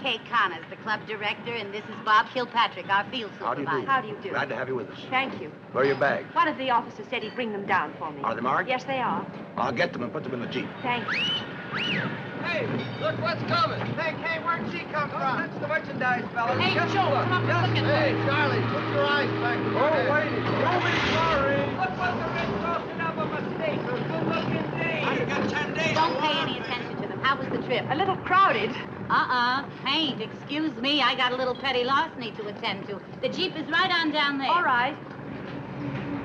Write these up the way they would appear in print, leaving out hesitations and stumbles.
Kate Connors, the club director, and this is Bob Kilpatrick, our field supervisor. How do you do? Glad to have you with us. Thank you. Where are your bags? One of the officers said he'd bring them down for me. Are they marked? Yes, they are. I'll get them and put them in the Jeep. Thank you. Hey, look what's coming. Hey, Kate, where'd she come from? That's the merchandise, fellas. Hey, Just Joe, look. come up and look at Hey, me. Charlie, put your eyes back. Oh, wait. Don't be sorry. What was the red crossing of a mistake? A good-looking day. I've got 10 days. Don't pay any attention to them. How was the trip? A little crowded. Paint. Excuse me, I got a little petty larceny to attend to. The Jeep is right on down there. All right.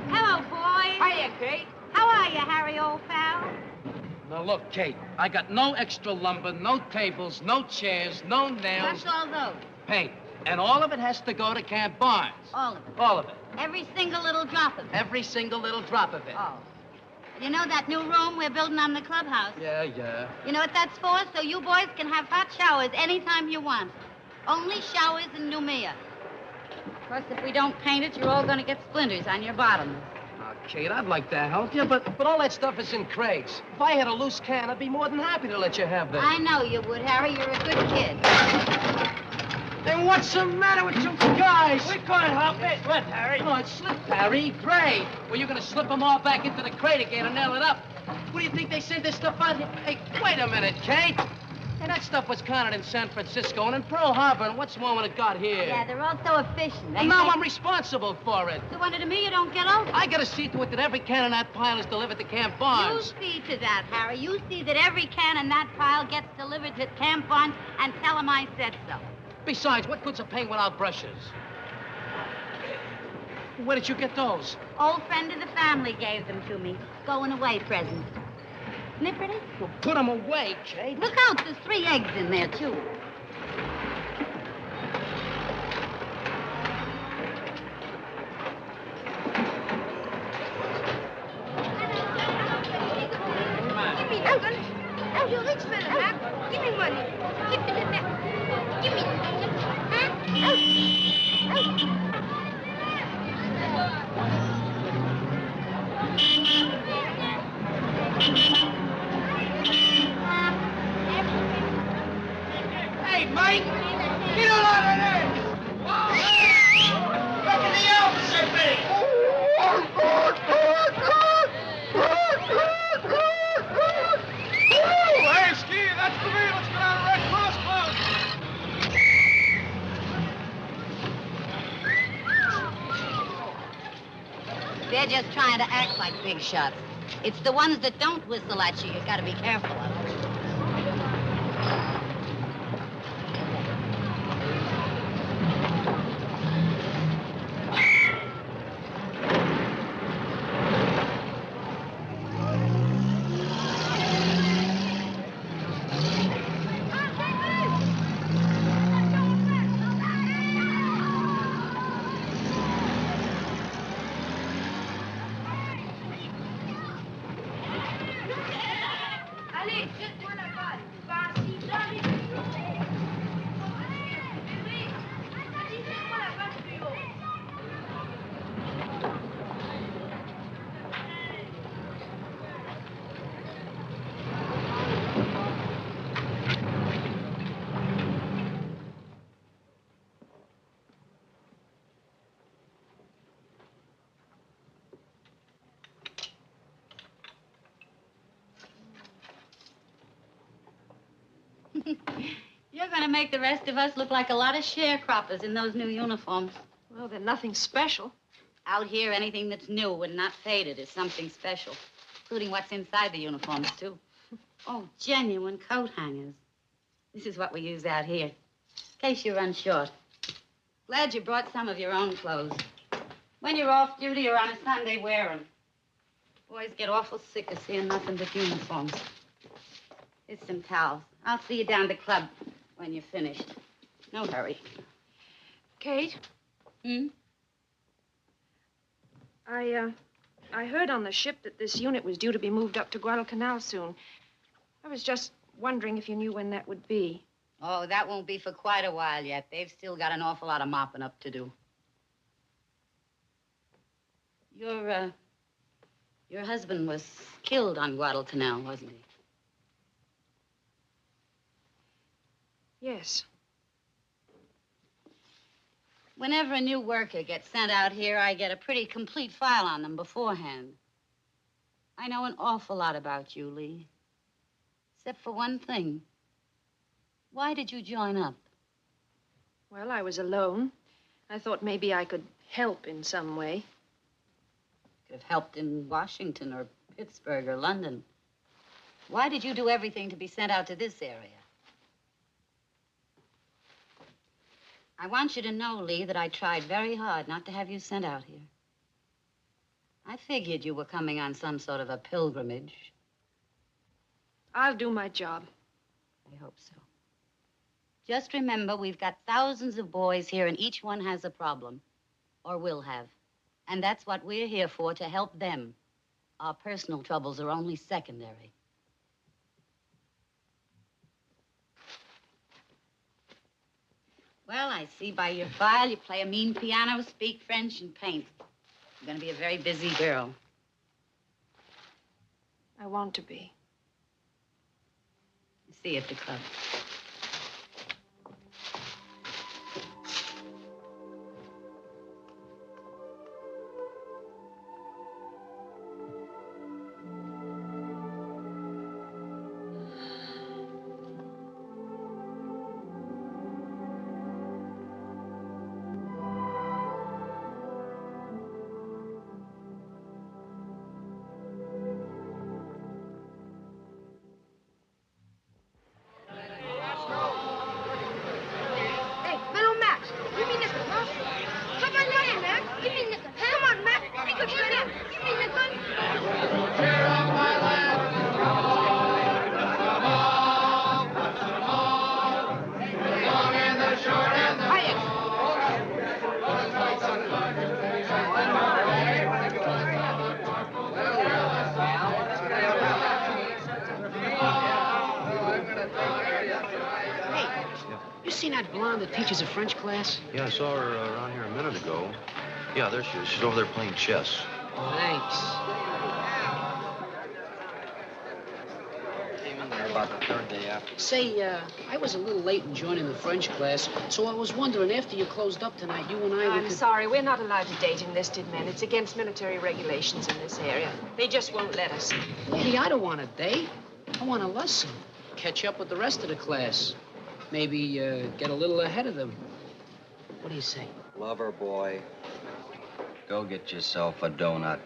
Hello, boys. Hiya, Kate. How are you, Harry, old pal? Now, look, Kate, I got no extra lumber, no tables, no chairs, no nails. What's all those? Paint. And all of it has to go to Camp Barnes. All of it. All of it. Every single little drop of it. Every single little drop of it. Oh. You know that new room we're building on the clubhouse? Yeah. You know what that's for? So you boys can have hot showers anytime you want. Only showers in Noumea. Of course, if we don't paint it, you're all going to get splinters on your bottoms. Now, Kate, I'd like to help you, but all that stuff is in crates. If I had a loose can, I'd be more than happy to let you have that. I know you would, Harry. You're a good kid. Then what's the matter with you guys? We couldn't help it. What, Harry? Oh, it slipped, Harry. Great. Well, you're going to slip them all back into the crate again and nail it up. What do you think they send this stuff out here? Hey, wait a minute, Kate. Hey, that stuff was counted in San Francisco and in Pearl Harbor, and what's more when it got here? Yeah, they're all so efficient. And now I'm responsible for it. So under to me, you don't get over. I gotta see to it that every can in that pile is delivered to Camp Barnes. You see to that, Harry. You see that every can in that pile gets delivered to Camp Barnes and tell them I said so. Besides, what good's a paint without brushes? Where did you get those? Old friend of the family gave them to me. Going away present. Isn't it pretty? Well, put them away, Kate. Look out, there's 3 eggs in there, too. Give me that. Oh, you rich fella, huh? Give me money. Give me the net. Give me. Huh? Hey, Mike, get on out of there. Whoa, hey! Look at the officer, Benny. Hey, Ski, that's for me. Let's get out of Red Cross Club. They're just trying to act like big shots. It's the ones that don't whistle at you got to be careful of. Allez, jette-moi la balle. Vas-y, David. Jette-moi la balle plus haut. You're going to make the rest of us look like a lot of sharecroppers in those new uniforms. Well, they're nothing special. Out here, anything that's new and not faded is something special, including what's inside the uniforms, too. Oh, genuine coat hangers. This is what we use out here, in case you run short. Glad you brought some of your own clothes. When you're off duty or on a Sunday, wear 'em. Boys get awful sick of seeing nothing but uniforms. Here's some towels. I'll see you down at the club when you're finished. No hurry. Kate, I heard on the ship that this unit was due to be moved up to Guadalcanal soon. I was just wondering if you knew when that would be. Oh, that won't be for quite a while yet. They've still got an awful lot of mopping up to do. Your husband was killed on Guadalcanal, wasn't he? Yes. Whenever a new worker gets sent out here, I get a pretty complete file on them beforehand. I know an awful lot about you, Lee. Except for one thing. Why did you join up? Well, I was alone. I thought maybe I could help in some way. Could have helped in Washington or Pittsburgh or London. Why did you do everything to be sent out to this area? I want you to know, Lee, that I tried very hard not to have you sent out here. I figured you were coming on some sort of a pilgrimage. I'll do my job. I hope so. Just remember, we've got thousands of boys here, and each one has a problem, or will have. And that's what we're here for, to help them. Our personal troubles are only secondary. Well, I see by your file you play a mean piano, speak French, and paint. You're going to be a very busy girl. I want to be. See you at the club. Hey, Mellow Max, give me nickel, huh? How about money, Max? Give me nickel. Come on, Max. Nickel, give me nickel. You seen that blonde that teaches a French class? Yeah, I saw her around here a minute ago. Yeah, there she is. She's over there playing chess. Thanks. Came in there about the third day after. Say, I was a little late in joining the French class, so I was wondering, after you closed up tonight, you and I I'm could... sorry, we're not allowed to date enlisted men. It's against military regulations in this area. They just won't let us. Lady, I don't want a date. I want a lesson. Catch up with the rest of the class. Maybe get a little ahead of them. What do you say? Lover boy, go get yourself a donut.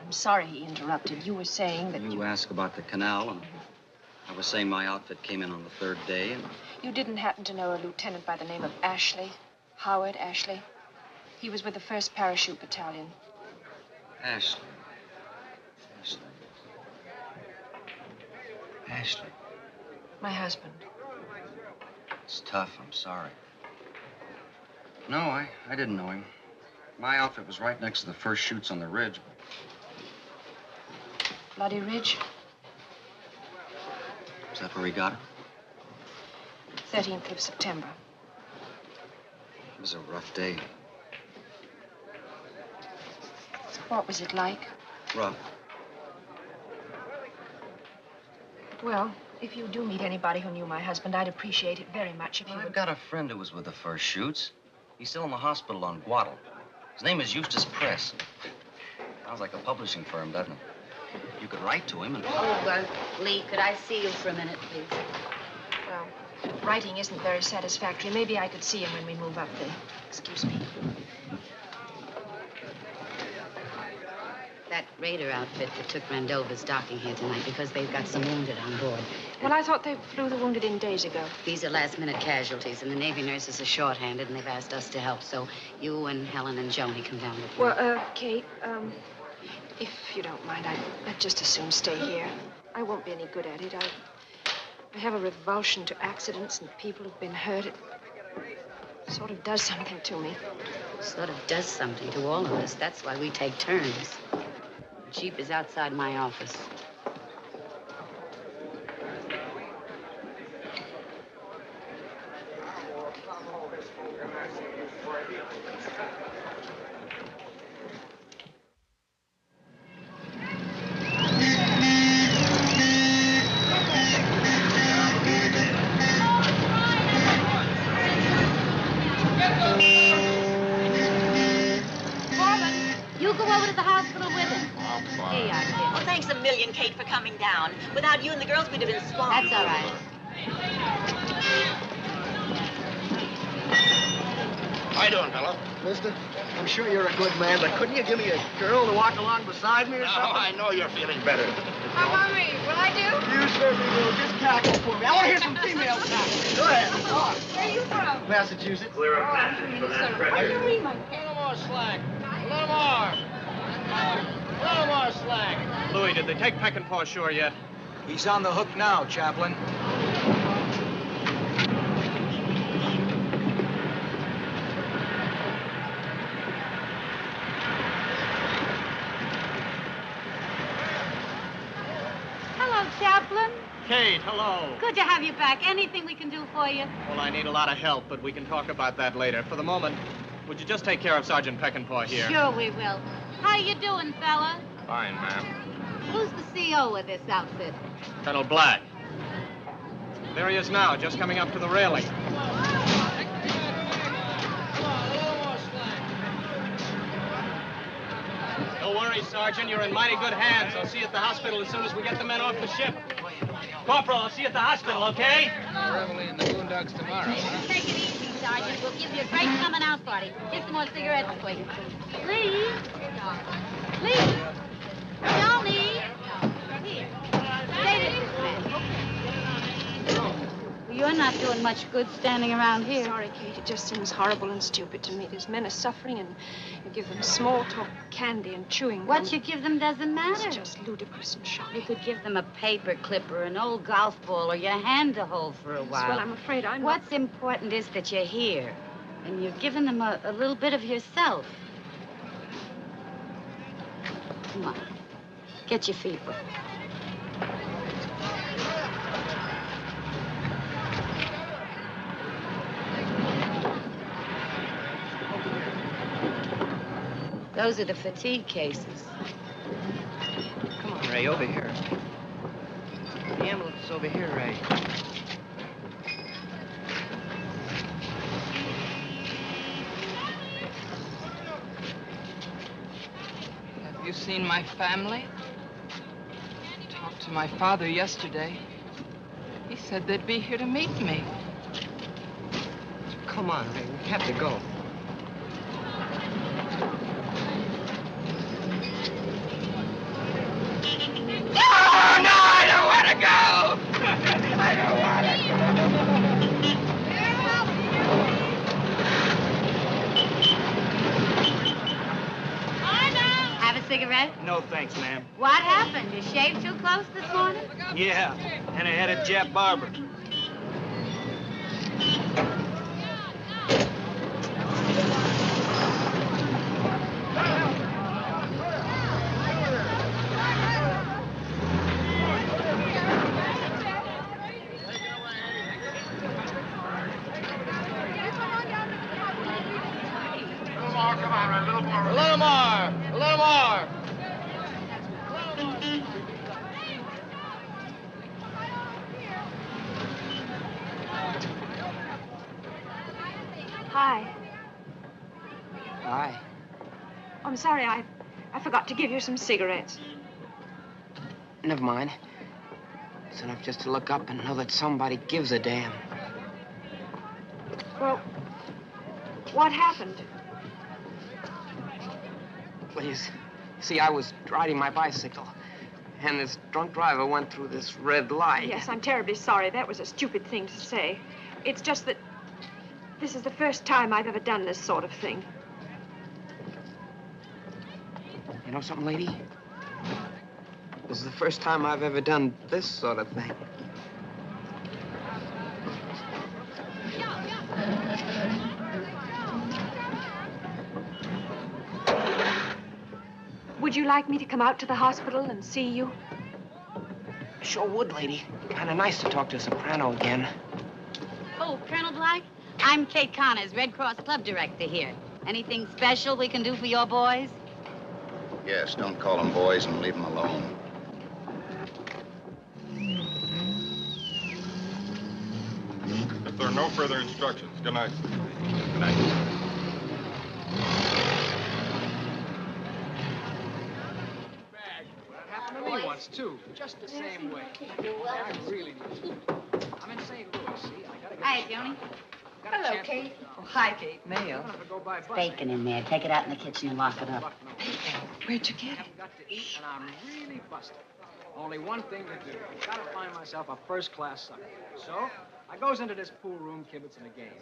I'm sorry he interrupted. You were saying that You asked about the canal, and I was saying my outfit came in on the third day, and you didn't happen to know a lieutenant by the name of Ashley? Howard Ashley? He was with the 1st Parachute Battalion. Ashley. Ashley. My husband. It's tough, I'm sorry. No, I didn't know him. My outfit was right next to the first chutes on the ridge. Bloody Ridge? Is that where he got it? 13th of September. It was a rough day. What was it like? Rough. Well, if you do meet anybody who knew my husband, I'd appreciate it very much if you I've would... got a friend who was with the first shoots. He's still in the hospital on Guadal. His name is Eustace Press. Sounds like a publishing firm, doesn't it? You could write to him and... Oh, Lee, could I see you for a minute, please? Well, writing isn't very satisfactory. Maybe I could see him when we move up there. Excuse me. That raider outfit that took Randova's docking here tonight because they've got some wounded on board. Well, I thought they flew the wounded in days ago. These are last-minute casualties, and the Navy nurses are shorthanded, and they've asked us to help. So you and Helen and Joni come down with me. Well, Kate, if you don't mind, I'd just as soon stay here. I won't be any good at it. I have a revulsion to accidents and people who've been hurt. It sort of does something to me. Sort of does something to all of us. That's why we take turns. The Jeep is outside my office. a million, Kate, for coming down. Without you and the girls, we'd have been swamped. That's all right. How you doing, fella? Mister, I'm sure you're a good man, but couldn't you give me a girl to walk along beside me or Now, something? I know you're feeling better. How about me? Will I do? You certainly will. Just cackle for me. I want to hear some female cackle. Go ahead. Go on. Where are you from? Massachusetts. Clear a passage for that What do you mean, my A little more slack. A little more. A little more slack. Louis, did they take Peckinpah ashore yet? He's on the hook now, Chaplain. Hello, Chaplain. Kate, hello. Good to have you back. Anything we can do for you? Well, I need a lot of help, but we can talk about that later. For the moment, would you just take care of Sergeant Peckinpah here? Sure we will. How you doing, fella? Fine, ma'am. Who's the CO of this outfit? Colonel Black. There he is now, just coming up to the railing. Don't worry, Sergeant. You're in mighty good hands. I'll see you at the hospital as soon as we get the men off the ship. Corporal, I'll see you at the hospital, okay? Reveille in the boondocks tomorrow. Take it easy, Sergeant. We'll give you a great coming out party. Get some more cigarettes for you. Lee? Lee? Johnny? Here. Stay with this man. You're not doing much good standing around here. Sorry, Kate. It just seems horrible and stupid to me. These men are suffering, and you give them small talk, candy, and chewing gum. What you give them doesn't matter. It's just ludicrous and shocking. You could give them a paper clip or an old golf ball or your hand to hold for a while. Well, I'm afraid I'm What's important is that you're here, and you're giving them a little bit of yourself. Come on. Get your feet wet. Those are the fatigue cases. Come on, Ray, over here. The ambulance is over here, Ray. Have you seen my family? Talked to my father yesterday. He said they'd be here to meet me. Come on, Ray, we have to go. Have a cigarette? No, thanks, ma'am. What happened? You shaved too close this morning? Yeah, and I had a Jap barber. A little more. A little more. Hi. Hi. I'm sorry, I forgot to give you some cigarettes. Never mind. It's enough just to look up and know that somebody gives a damn. Well, what happened? Please. See, I was riding my bicycle, and this drunk driver went through this red light. Yes, I'm terribly sorry. That was a stupid thing to say. It's just that this is the first time I've ever done this sort of thing. You know something, lady? This is the first time I've ever done this sort of thing. Would you like me to come out to the hospital and see you? Sure would, lady. Kind of nice to talk to a soprano again. Oh, Colonel Black? I'm Kate Connors, Red Cross Club Director here. Anything special we can do for your boys? Yes, don't call them boys and leave them alone. If there are no further instructions, good night. Good night. does, too. Just the same way. I really need it. I'm in St. Louis, see? I gotta get Hi, Joni. Hello, Kate. Oh, hi, Kate. Mail. Go by bus. Bacon in there. Take it out in the kitchen and lock it up. Where'd you get it? I've got to eat, and I'm really busted. Only one thing to do. Gotta find myself a first-class sucker. So, I goes into this pool room kibitzing a game.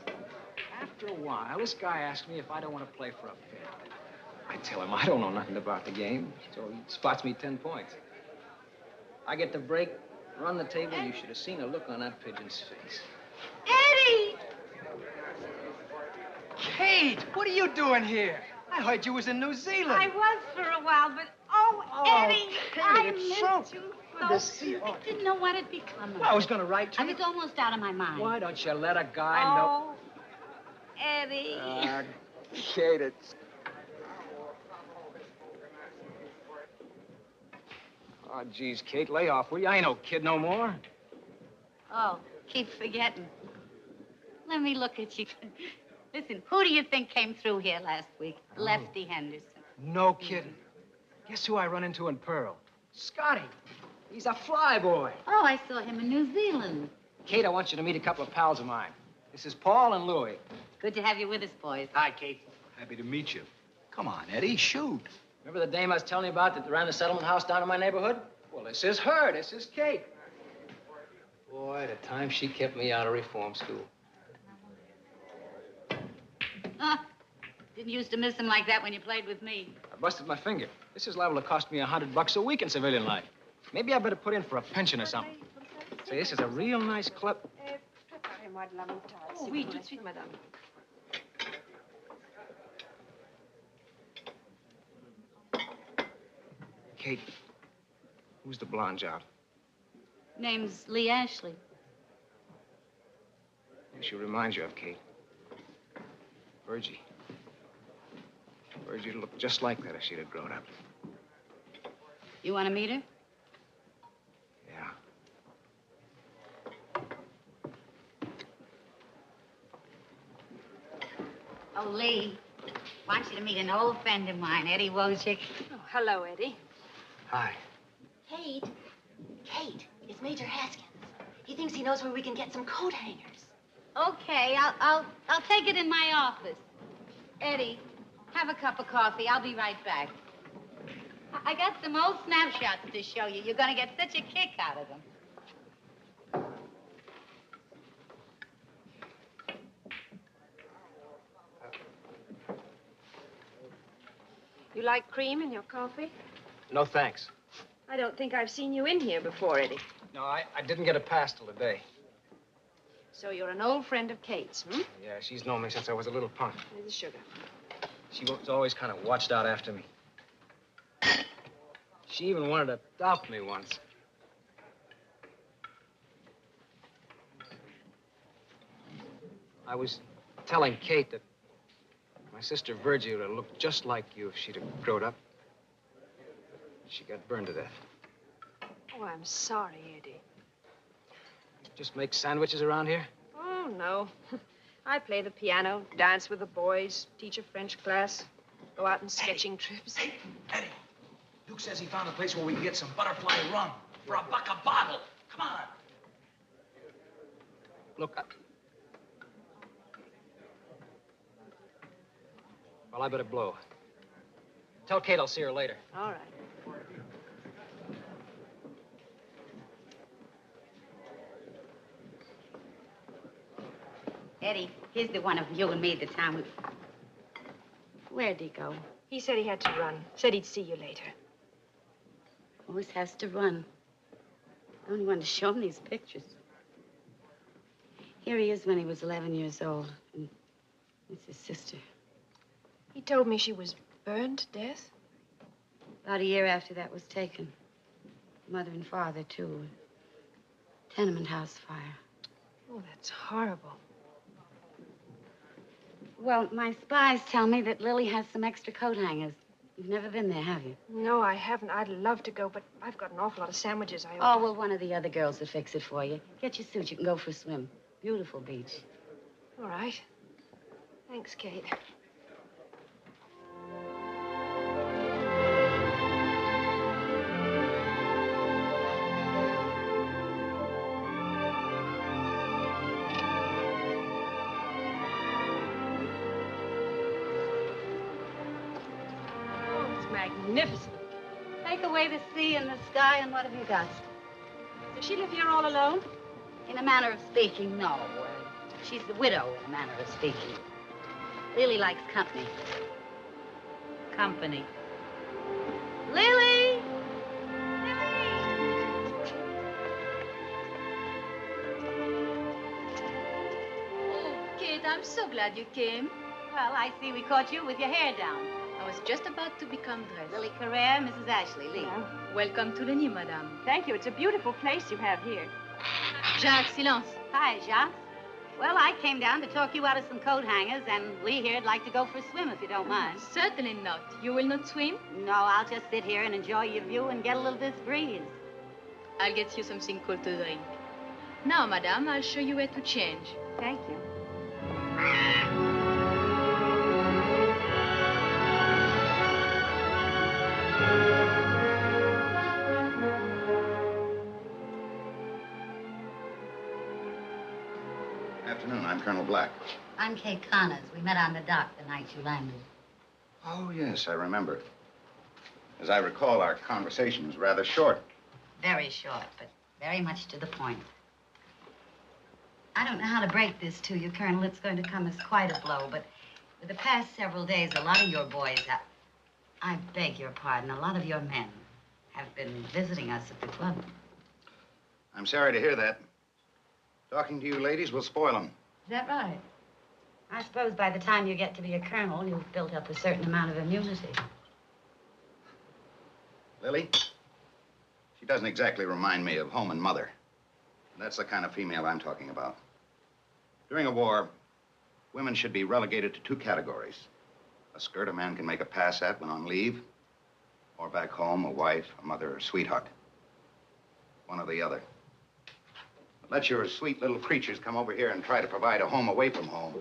After a while, this guy asks me if I don't want to play for a fifth. I tell him I don't know nothing about the game, so he spots me 10 points. I get the break, run the table. You should have seen the look on that pigeon's face. Eddie! Kate, what are you doing here? I heard you was in New Zealand. I was for a while, but Eddie, Kate, I it's missed so you good to see you. I didn't know what had become of Well, I was it. going to write to I you. was almost out of my mind. Why don't you let a guy know? Eddie. Kate, it's... Oh, geez, Kate, lay off, will you? I ain't no kid no more. Oh, keep forgetting. Let me look at you. Listen, who do you think came through here last week? Lefty Henderson. No kidding. Guess who I run into in Pearl? Scotty. He's a fly boy. Oh, I saw him in New Zealand. Kate, I want you to meet a couple of pals of mine. This is Paul and Louie. Good to have you with us, boys. Hi, Kate. Happy to meet you. Come on, Eddie, shoot. Remember the dame I was telling you about that ran the settlement house down in my neighborhood? Well, this is her. This is Kate. Boy, the time she kept me out of reform school. Huh? Didn't used to miss him like that when you played with me. I busted my finger. This is liable to cost me $100 a week in civilian life. Maybe I better put in for a pension or something. Say, this is a real nice club. Oh, oui, tout de suite, madame. Kate, who's the blonde job? Name's Lee Ashley. She reminds you of Kate. Virgie. Virgie'd look just like that if she'd have grown up. You want to meet her? Yeah. Oh, Lee, I want you to meet an old friend of mine, Eddie Wojcik. Oh, hello, Eddie. Hi. Kate, it's Major Haskins. He thinks he knows where we can get some coat hangers. Okay, I'll take it in my office. Eddie, have a cup of coffee. I'll be right back. I got some old snapshots to show you. You're going to get such a kick out of them. You like cream in your coffee? No, thanks. I don't think I've seen you in here before, Eddie. No, I didn't get a pass till today. So you're an old friend of Kate's, hmm? Yeah, she's known me since I was a little punk. Here's the sugar. She was always kind of watched out after me. She even wanted to adopt me once. I was telling Kate that my sister Virgie would have looked just like you if she'd have grown up. She got burned to death. Oh, I'm sorry, Eddie. Just make sandwiches around here? Oh, no. I play the piano, dance with the boys, teach a French class, go out on sketching trips. Eddie, Duke says he found a place where we can get some butterfly rum for $1 a bottle. Come on. Look, well, I better blow. Tell Kate I'll see her later. All right. Eddie, here's the one of you and me the time we... Where'd he go? He said he had to run. Said he'd see you later. Always has to run. I only wanted to show him these pictures. Here he is when he was 11 years old. And it's his sister. He told me she was burned to death. About a year after that was taken. Mother and father, too. Tenement house fire. Oh, that's horrible. Well, my spies tell me that Lily has some extra coat hangers. You've never been there, have you? No, I haven't. I'd love to go, but I've got an awful lot of sandwiches I Oh, well, one of the other girls will fix it for you. Get your suit. You can go for a swim. Beautiful beach. All right. Thanks, Kate. magnificent. Take away the sea and the sky, and what have you got? Does she live here all alone? In a manner of speaking, no. She's the widow, in a manner of speaking. Lily likes company. Company. Lily! Kate, I'm so glad you came. Well, I see we caught you with your hair down. I was just about to become dressed. Lily Carrere, Mrs. Ashley Lee. Welcome to the Nîmes, madame. Thank you. It's a beautiful place you have here. Jacques, silence. Hi, Jacques. Well, I came down to talk you out of some coat hangers, and Lee here'd like to go for a swim, if you don't mind. Certainly not. You will not swim? No, I'll just sit here and enjoy your view and get a little this breeze. I'll get you something cool to drink. Now, madame, I'll show you where to change. Thank you. Afternoon, I'm Colonel Black. I'm Kate Connors. We met on the dock the night you landed. Oh, yes, I remember. As I recall, our conversation was rather short. Very short, but very much to the point. I don't know how to break this to you, Colonel. It's going to come as quite a blow, but for the past several days, a lot of your boys, I beg your pardon, a lot of your men have been visiting us at the club. I'm sorry to hear that. Talking to you ladies will spoil them. Is that right? I suppose by the time you get to be a colonel, you've built up a certain amount of immunity. Lily, she doesn't exactly remind me of home and mother. That's the kind of female I'm talking about. During a war, women should be relegated to two categories. A skirt a man can make a pass at when on leave, or back home, a wife, a mother, or sweetheart. One or the other. But let your sweet little creatures come over here and try to provide a home away from home.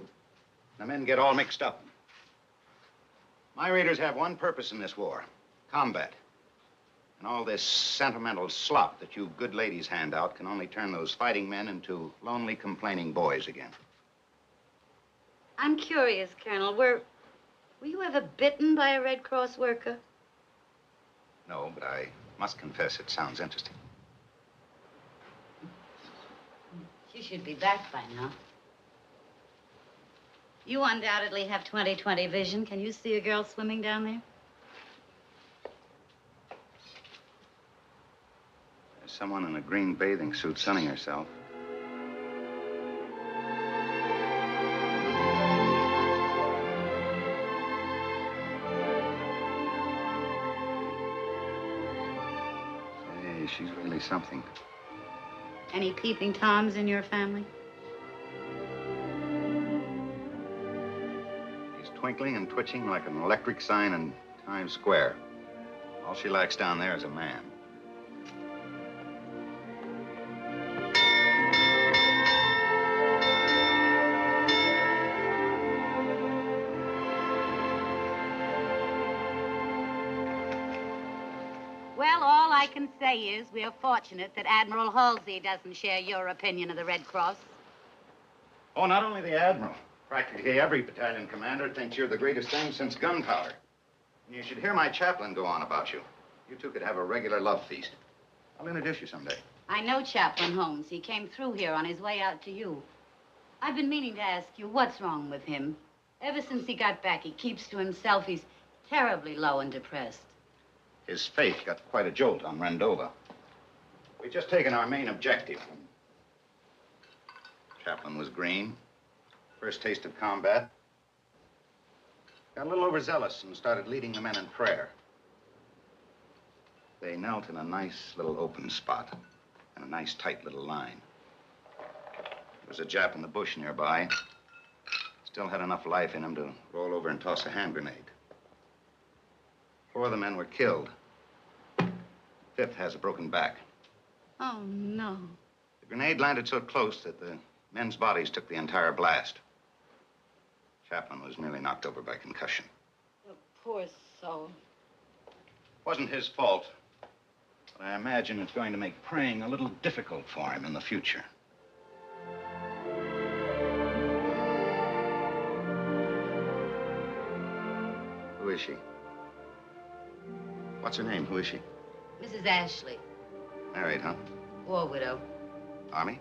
The men get all mixed up. My readers have one purpose in this war, combat. And all this sentimental slop that you good ladies hand out can only turn those fighting men into lonely, complaining boys again. I'm curious, Colonel. Were you ever bitten by a Red Cross worker? No, but I must confess it sounds interesting. She should be back by now. You undoubtedly have 20/20 vision. Can you see a girl swimming down there? There's someone in a green bathing suit sunning herself. Hey, she's really something. Any peeping Toms in your family? She's twinkling and twitching like an electric sign in Times Square. All she lacks down there is a man. Well, all I can say is we're fortunate that Admiral Halsey doesn't share your opinion of the Red Cross. Oh, not only the Admiral. Practically every battalion commander thinks you're the greatest thing since gunpowder. And you should hear my chaplain go on about you. You two could have a regular love feast. I'll introduce you someday. I know Chaplain Holmes. He came through here on his way out to you. I've been meaning to ask you, what's wrong with him? Ever since he got back, he keeps to himself. He's terribly low and depressed. His faith got quite a jolt on Rendova. We've just taken our main objective. Chaplain was green. First taste of combat. Got a little overzealous and started leading the men in prayer. They knelt in a nice little open spot and a nice tight little line. There was a Jap in the bush nearby. Still had enough life in him to roll over and toss a hand grenade. 4 of the men were killed. 5th has a broken back. Oh, no. The grenade landed so close that the men's bodies took the entire blast. Chaplain was nearly knocked over by concussion. The poor soul. Wasn't his fault, but I imagine it's going to make praying a little difficult for him in the future. Who is she? What's her name? Who is she? Mrs. Ashley. Married, huh? War widow. Army?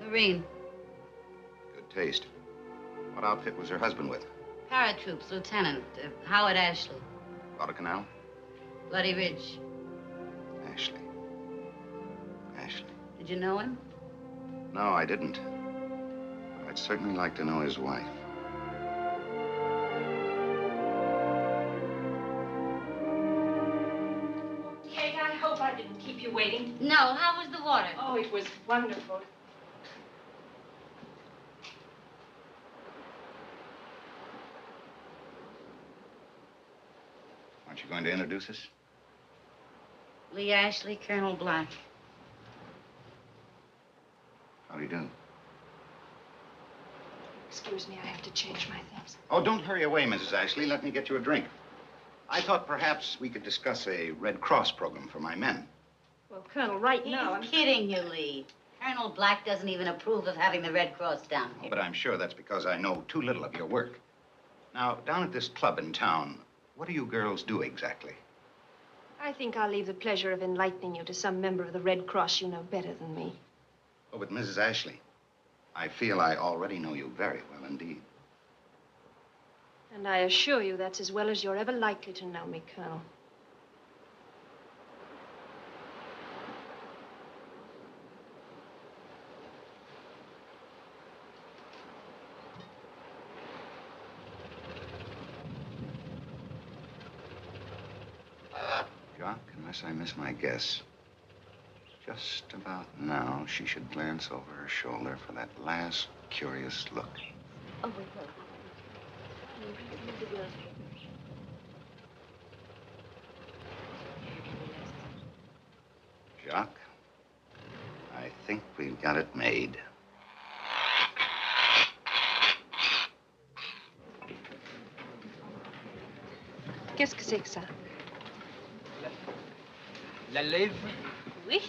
Marine. Good taste. What outfit was her husband with? Paratroops, Lieutenant. Howard Ashley. Guadalcanal? Bloody Ridge. Ashley. Ashley. Did you know him? No, I didn't. But I'd certainly like to know his wife. Kate, I hope I didn't keep you waiting. No, how was the water? Oh, it was wonderful. Aren't you going to introduce us? Lee Ashley, Colonel Black. How do you do? Excuse me, I have to change my things. Oh, don't hurry away, Mrs. Ashley. Let me get you a drink. I thought perhaps we could discuss a Red Cross program for my men. Well, Colonel, right He's now, I'm kidding you, Lee. Colonel Black doesn't even approve of having the Red Cross down here. But I'm sure that's because I know too little of your work. Now, down at this club in town, what do you girls do exactly? I think I'll leave the pleasure of enlightening you to some member of the Red Cross you know better than me. Oh, but Mrs. Ashley, I feel I already know you very well indeed. And I assure you that's as well as you're ever likely to know me, Colonel. Jock, unless I miss my guess, just about now she should glance over her shoulder for that last curious look. Oh, wait. Jock, I think we've got it made. Qu'est-ce que c'est que ça? La lèvre, Oui?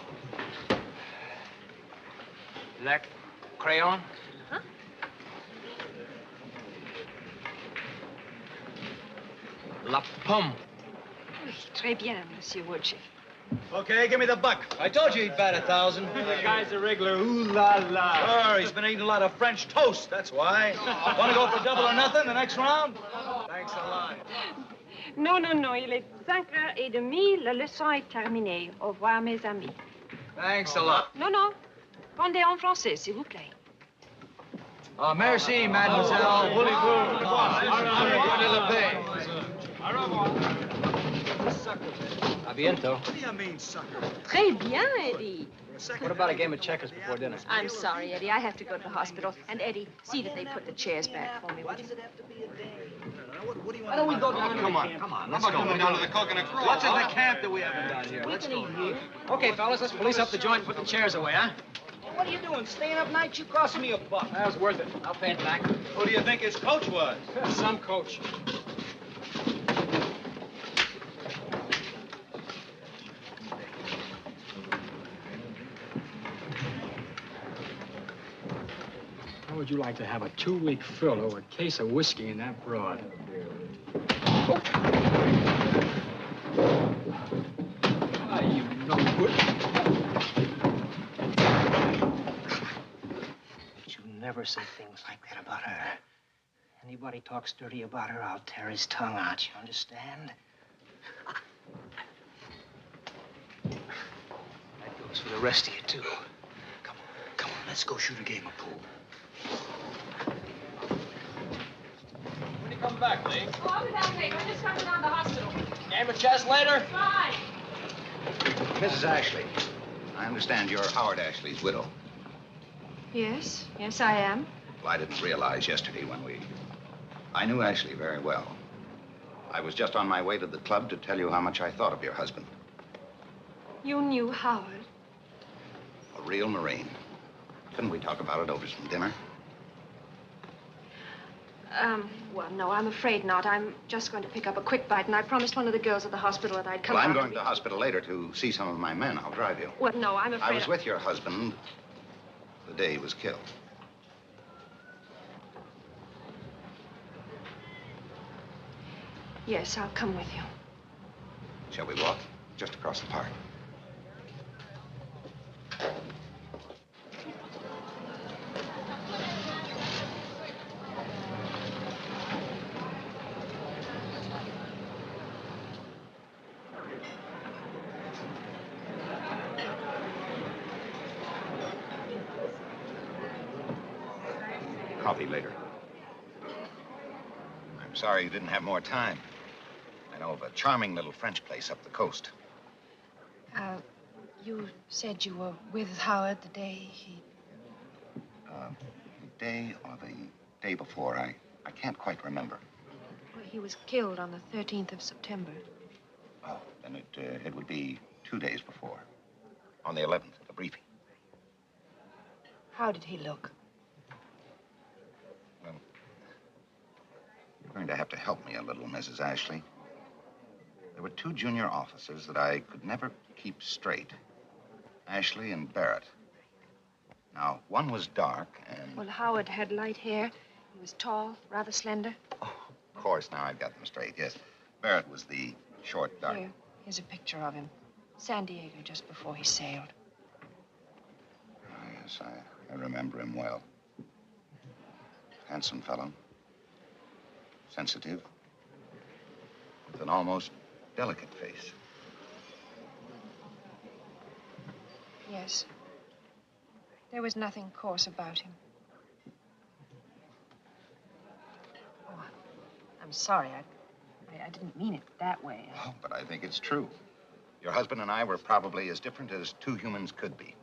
la crayon, Huh? la pomme. Oui, très bien, Monsieur Woodchiff. Okay, give me the buck. I told you he'd bat 1,000. The guy's a regular ooh-la-la. Sure, he's been eating a lot of French toast, that's why. Want to go for double or nothing the next round? Thanks a lot. Non, non, non, il est 5h30, la leçon est terminée. Au revoir, mes amis. Thanks a lot. Non, non, répondez en français, s'il vous plaît. Oh, merci, mademoiselle. Voulez-vous? A biento. What do you mean, sucker? Très bien, Eddie. What about a game of checkers before dinner? I'm sorry, Eddie. I have to go to the hospital. And, Eddie, see that they put the chairs back for me. Would you? Why don't we go down? Come on, let's go. Down to the Coconut Grove. What's in the camp that we haven't done here? Let's go. Okay, fellas, let's police up the joint and put the chairs away, huh? What are you doing? Staying up nights? You cost me a buck. That was worth it. I'll pay it back. Who do you think his coach was? Some coach. How would you like to have a 2-week fill over a case of whiskey in that broad? Ah, you no good. You never say things like that about her. Anybody talks dirty about her, I'll tear his tongue out, you understand? That goes for the rest of you, too. Come on, let's go shoot a game of pool. When you come back, Lee? Oh, I'll be back later. I'm just coming down to the hospital. Game of chess later? Bye. Mrs. Ashley, I understand you're Howard Ashley's widow. Yes, yes, I am. Well, I didn't realize yesterday when I knew Ashley very well. I was just on my way to the club to tell you how much I thought of your husband. You knew Howard. A real Marine. Couldn't we talk about it over some dinner? Well, no, I'm afraid not. I'm just going to pick up a quick bite, and I promised one of the girls at the hospital that I'd come Well, I'm out going to the hospital later to see some of my men. I'll drive you. Well, no, I'm afraid... I was with your husband the day he was killed. Yes, I'll come with you. Shall we walk? just across the park. Coffee later. I'm sorry you didn't have more time. I know of a charming little French place up the coast. You said you were with Howard the day he... The day or the day before, I can't quite remember. Well, he was killed on the 13th of September. Oh, then it would be 2 days before. On the 11th, the briefing. How did he look? Well, you're going to have to help me a little, Mrs. Ashley. There were 2 junior officers that I could never keep straight. Ashley and Barrett. Now, one was dark and... Well, Howard had light hair. He was tall, rather slender. Of course, now I've got them straight, yes. Barrett was the short, dark... Here's a picture of him. San Diego, just before he sailed. Oh, yes, I remember him well. Handsome fellow. Sensitive. With an almost delicate face. Yes. There was nothing coarse about him. Oh, I'm sorry. I didn't mean it that way. Oh, but I think it's true. Your husband and I were probably as different as 2 humans could be.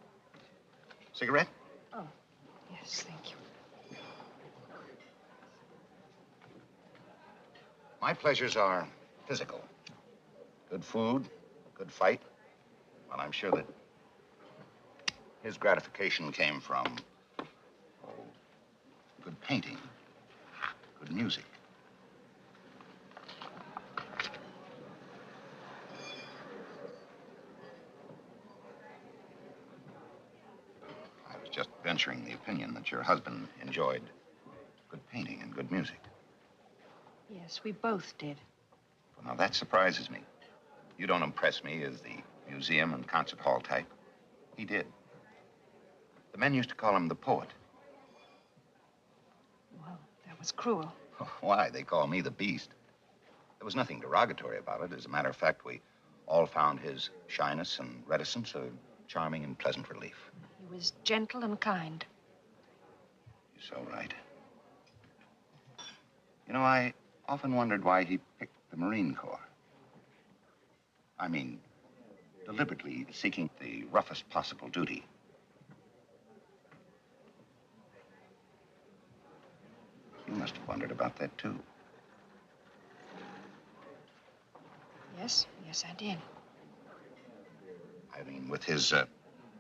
Cigarette? Oh, yes, thank you. My pleasures are physical. Good food, good fight. Well, I'm sure that his gratification came from good painting, good music. I was just venturing the opinion that your husband enjoyed good painting and good music. Yes, we both did. Well, now that surprises me. You don't impress me as the museum and concert hall type. He did. The men used to call him the poet. Well, that was cruel. Why? They call me the beast. There was nothing derogatory about it. As a matter of fact, we all found his shyness and reticence a charming and pleasant relief. He was gentle and kind. You're so right. You know, I often wondered why he picked the Marine Corps. I mean, deliberately seeking the roughest possible duty. You must have wondered about that, too. Yes, yes, I did. I mean, with his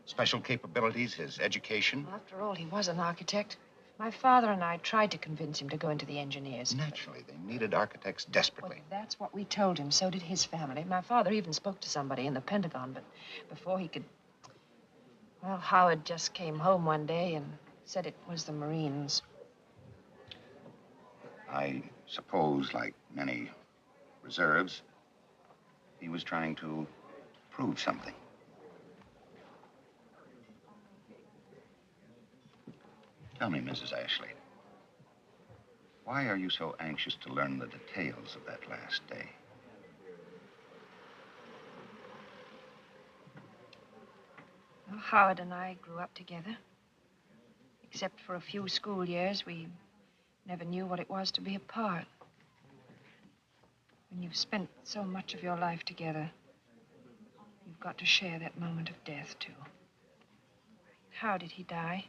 special capabilities, his education. Well, after all, he was an architect. My father and I tried to convince him to go into the engineers. Naturally, they needed architects desperately. Well, that's what we told him. So did his family. My father even spoke to somebody in the Pentagon, but before he could... Well, Howard just came home one day and said it was the Marines. I suppose, like many reserves, he was trying to prove something. Tell me, Mrs. Ashley, why are you so anxious to learn the details of that last day? Well, Howard and I grew up together. Except for a few school years, we never knew what it was to be apart. When you've spent so much of your life together, you've got to share that moment of death, too. How did he die?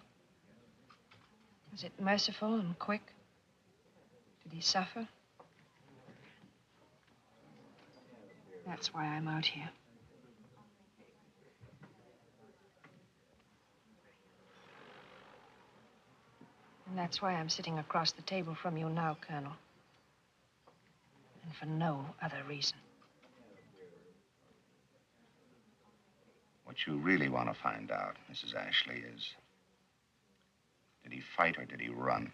Was it merciful and quick? Did he suffer? That's why I'm out here. And that's why I'm sitting across the table from you now, Colonel. And for no other reason. What you really want to find out, Mrs. Ashley, is... did he fight or did he run?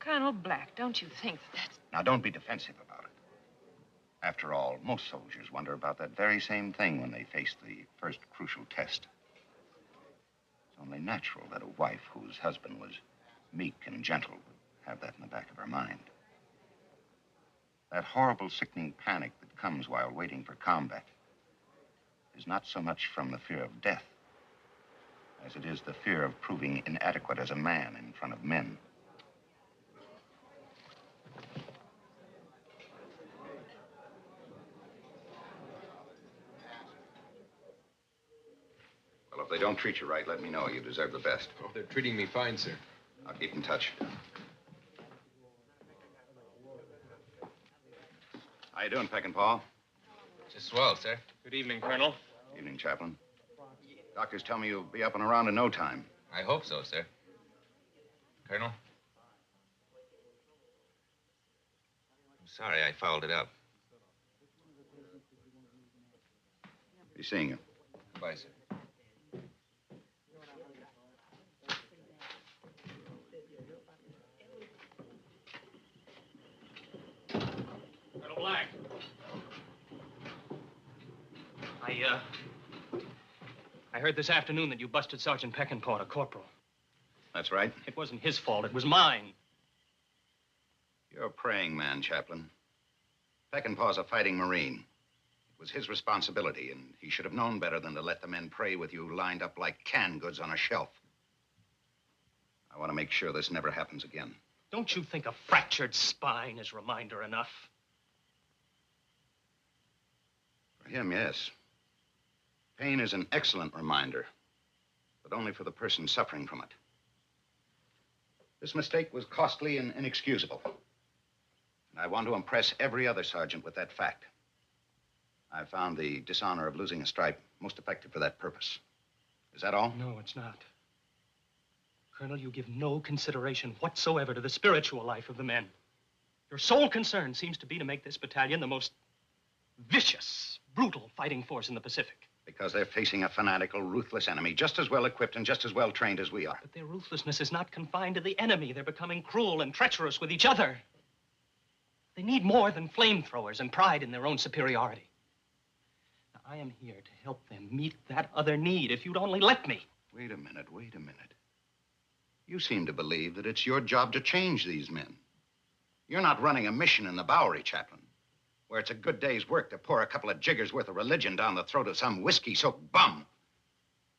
Colonel Black, don't you think that that's... Now, don't be defensive about it. After all, most soldiers wonder about that very same thing when they face the first crucial test. It's only natural that a wife whose husband was meek and gentle would have that in the back of her mind. That horrible, sickening panic that comes while waiting for combat is not so much from the fear of death as it is the fear of proving inadequate as a man in front of men. Well, if they don't treat you right, let me know. You deserve the best. Oh, they're treating me fine, sir. I'll keep in touch. How you doing, Peckinpah? Just swell, sir. Good evening, Colonel. Evening, Chaplain. Doctors tell me you'll be up and around in no time. I hope so, sir. Colonel? I'm sorry I fouled it up. Be seeing you. Goodbye, sir. Colonel Black. I heard this afternoon that you busted Sergeant Peckinpah to corporal. That's right. It wasn't his fault. It was mine. You're a praying man, Chaplain. Peckinpah's a fighting Marine. It was his responsibility, and he should have known better than to let the men pray with you lined up like canned goods on a shelf. I want to make sure this never happens again. Don't you think a fractured spine is reminder enough? For him, yes. Pain is an excellent reminder, but only for the person suffering from it. This mistake was costly and inexcusable. And I want to impress every other sergeant with that fact. I found the dishonor of losing a stripe most effective for that purpose. Is that all? No, it's not. Colonel, you give no consideration whatsoever to the spiritual life of the men. Your sole concern seems to be to make this battalion the most vicious, brutal fighting force in the Pacific. Because they're facing a fanatical, ruthless enemy, just as well equipped and just as well trained as we are. But their ruthlessness is not confined to the enemy. They're becoming cruel and treacherous with each other. They need more than flamethrowers and pride in their own superiority. Now, I am here to help them meet that other need, if you'd only let me. Wait a minute, wait a minute. You seem to believe that it's your job to change these men. You're not running a mission in the Bowery, Chaplain, where it's a good day's work to pour a couple of jiggers worth of religion down the throat of some whiskey-soaked bum.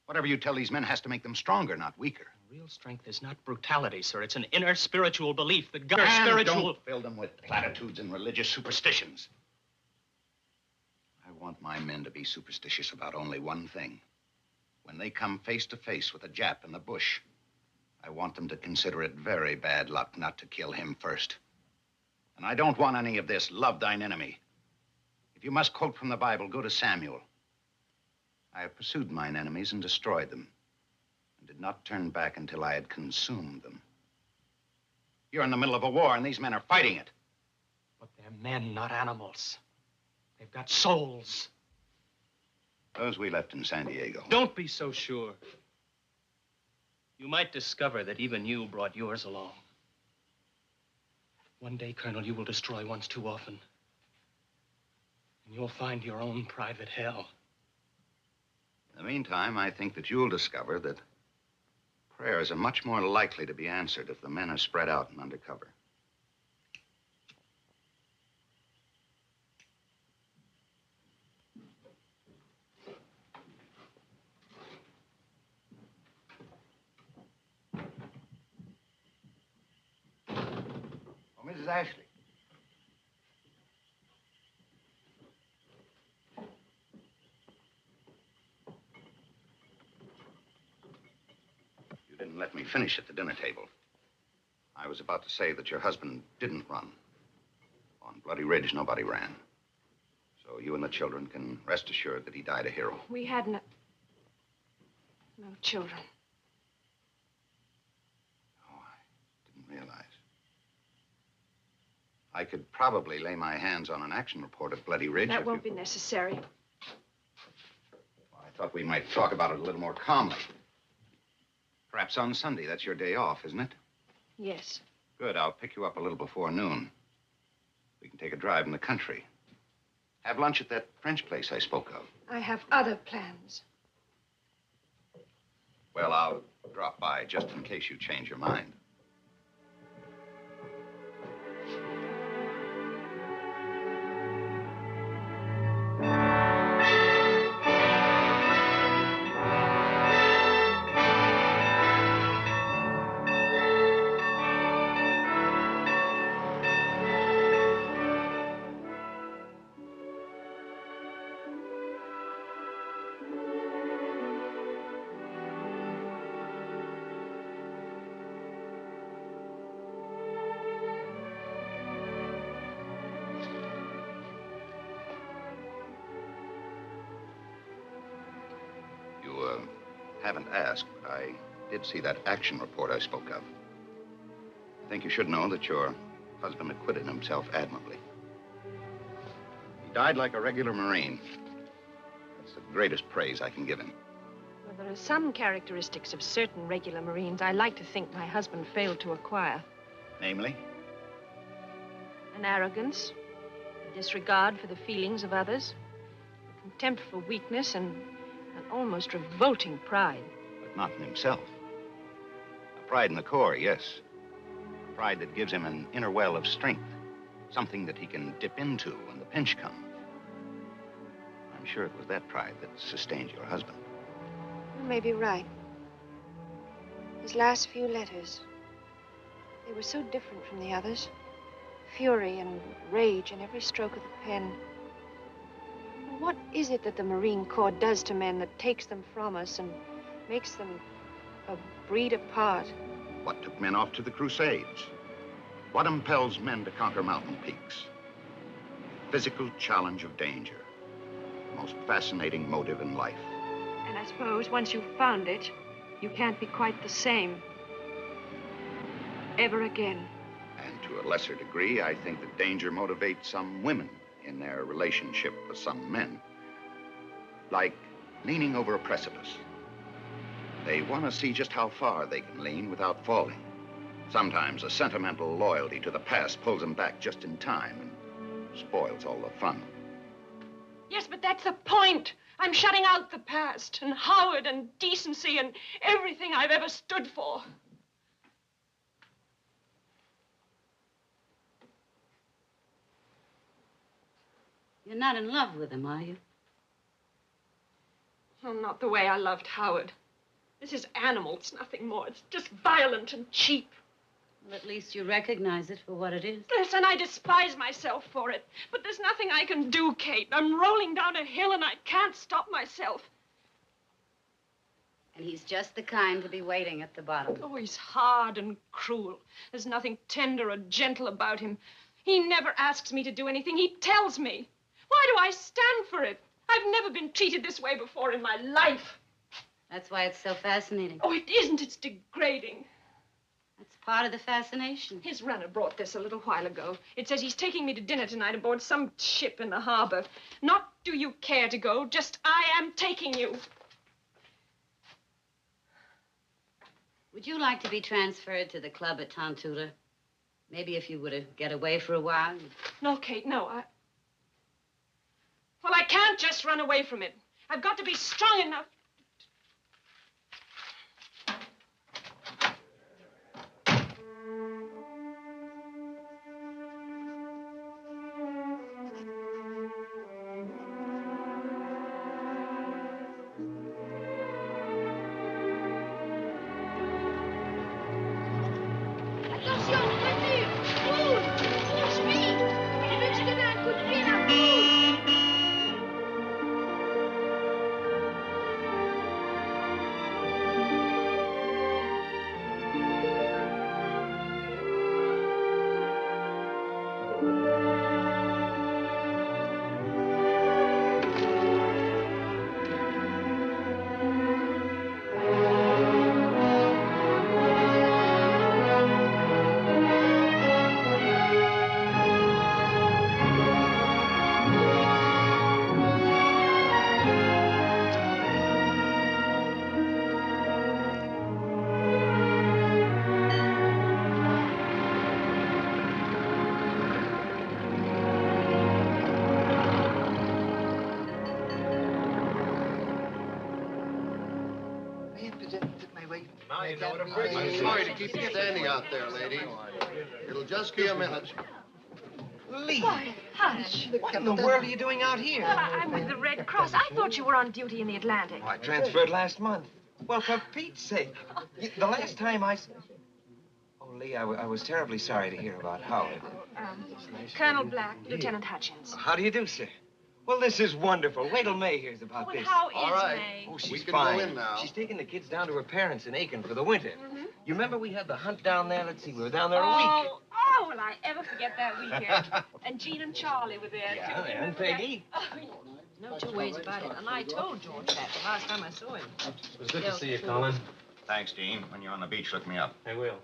Whatever you tell these men has to make them stronger, not weaker. Real strength is not brutality, sir. It's an inner spiritual belief that governs And spiritual... don't fill them with platitudes and religious superstitions. I want my men to be superstitious about only one thing. When they come face to face with a Jap in the bush, I want them to consider it very bad luck not to kill him first. And I don't want any of this love thine enemy. If you must quote from the Bible, go to Samuel. I have pursued mine enemies and destroyed them, and did not turn back until I had consumed them. You're in the middle of a war, and these men are fighting it. But they're men, not animals. They've got souls. Those we left in San Diego. Don't be so sure. You might discover that even you brought yours along. One day, Colonel, you will destroy once too often. And you'll find your own private hell. In the meantime, I think that you'll discover that prayers are much more likely to be answered if the men are spread out and under cover. Oh, Mrs. Ashley. You didn't let me finish at the dinner table. I was about to say that your husband didn't run. On Bloody Ridge, nobody ran. So you and the children can rest assured that he died a hero. We had no children. Didn't realize. I could probably lay my hands on an action report at Bloody Ridge. That if won't you... be necessary. I thought we might talk about it a little more calmly. Perhaps on Sunday. That's your day off, isn't it? Yes. Good. I'll pick you up a little before noon. We can take a drive in the country. Have lunch at that French place I spoke of. I have other plans. Well, I'll drop by just in case you change your mind. Haven't asked, but I did see that action report I spoke of. I think you should know that your husband acquitted himself admirably. He died like a regular Marine. That's the greatest praise I can give him. Well, there are some characteristics of certain regular Marines I like to think my husband failed to acquire. Namely? An arrogance, a disregard for the feelings of others, a contempt for weakness, and an almost revolting pride. But not in himself. A pride in the Corps, yes. A pride that gives him an inner well of strength. Something that he can dip into when the pinch comes. I'm sure it was that pride that sustained your husband. You may be right. His last few letters, they were so different from the others. Fury and rage in every stroke of the pen. What is it that the Marine Corps does to men that takes them from us and makes them a breed apart? What took men off to the Crusades? What impels men to conquer mountain peaks? Physical challenge of danger. The most fascinating motive in life. And I suppose once you've found it, you can't be quite the same. Ever again. And to a lesser degree, I think that danger motivates some women in their relationship with some men. Like leaning over a precipice. They want to see just how far they can lean without falling. Sometimes a sentimental loyalty to the past pulls them back just in time and spoils all the fun. Yes, but that's the point. I'm shutting out the past and Howard and decency and everything I've ever stood for. You're not in love with him, are you? Oh, not the way I loved Howard. This is animal. It's nothing more. It's just violent and cheap. Well, at least you recognize it for what it is. Yes, and I despise myself for it. But there's nothing I can do, Kate. I'm rolling down a hill and I can't stop myself. And he's just the kind to be waiting at the bottom. Oh, he's hard and cruel. There's nothing tender or gentle about him. He never asks me to do anything. He tells me. Why do I stand for it? I've never been treated this way before in my life. That's why it's so fascinating. Oh, it isn't. It's degrading. That's part of the fascination. His runner brought this a little while ago. It says he's taking me to dinner tonight aboard some ship in the harbor. Not do you care to go, just I am taking you. Would you like to be transferred to the club at Tontuta? Maybe if you were to get away for a while. No, Kate, no. Well, I can't just run away from it. I've got to be strong enough. Attention, voiture! Roule! Cherche vite! Je veux que tu donnes un coup de pied à la roue! I'm sorry to keep you standing out there, ladies. It'll just be a minute. Lee. Why, Hutch. What in the world are you doing out here? Well, I'm with the Red Cross. I thought you were on duty in the Atlantic. Oh, I transferred last month. Well, for Pete's sake. The last time Oh, Lee, I was terribly sorry to hear about Howard. Colonel Black, Lieutenant Hutchins. How do you do, sir? Well, this is wonderful. Wait till May hears about this. How is May? Oh, she's We can fine. go in now. She's taking the kids down to her parents in Aiken for the winter. Mm-hmm. You remember we had the hunt down there? Let's see, we were down there a week. Oh, will I ever forget that weekend? And Jean and Charlie were there, Yeah, too. and Peggy. Oh, no two ways about it. And I told George that the last time I saw him. It was good to see you, Colin. Thanks, Dean. When you're on the beach, look me up. I will.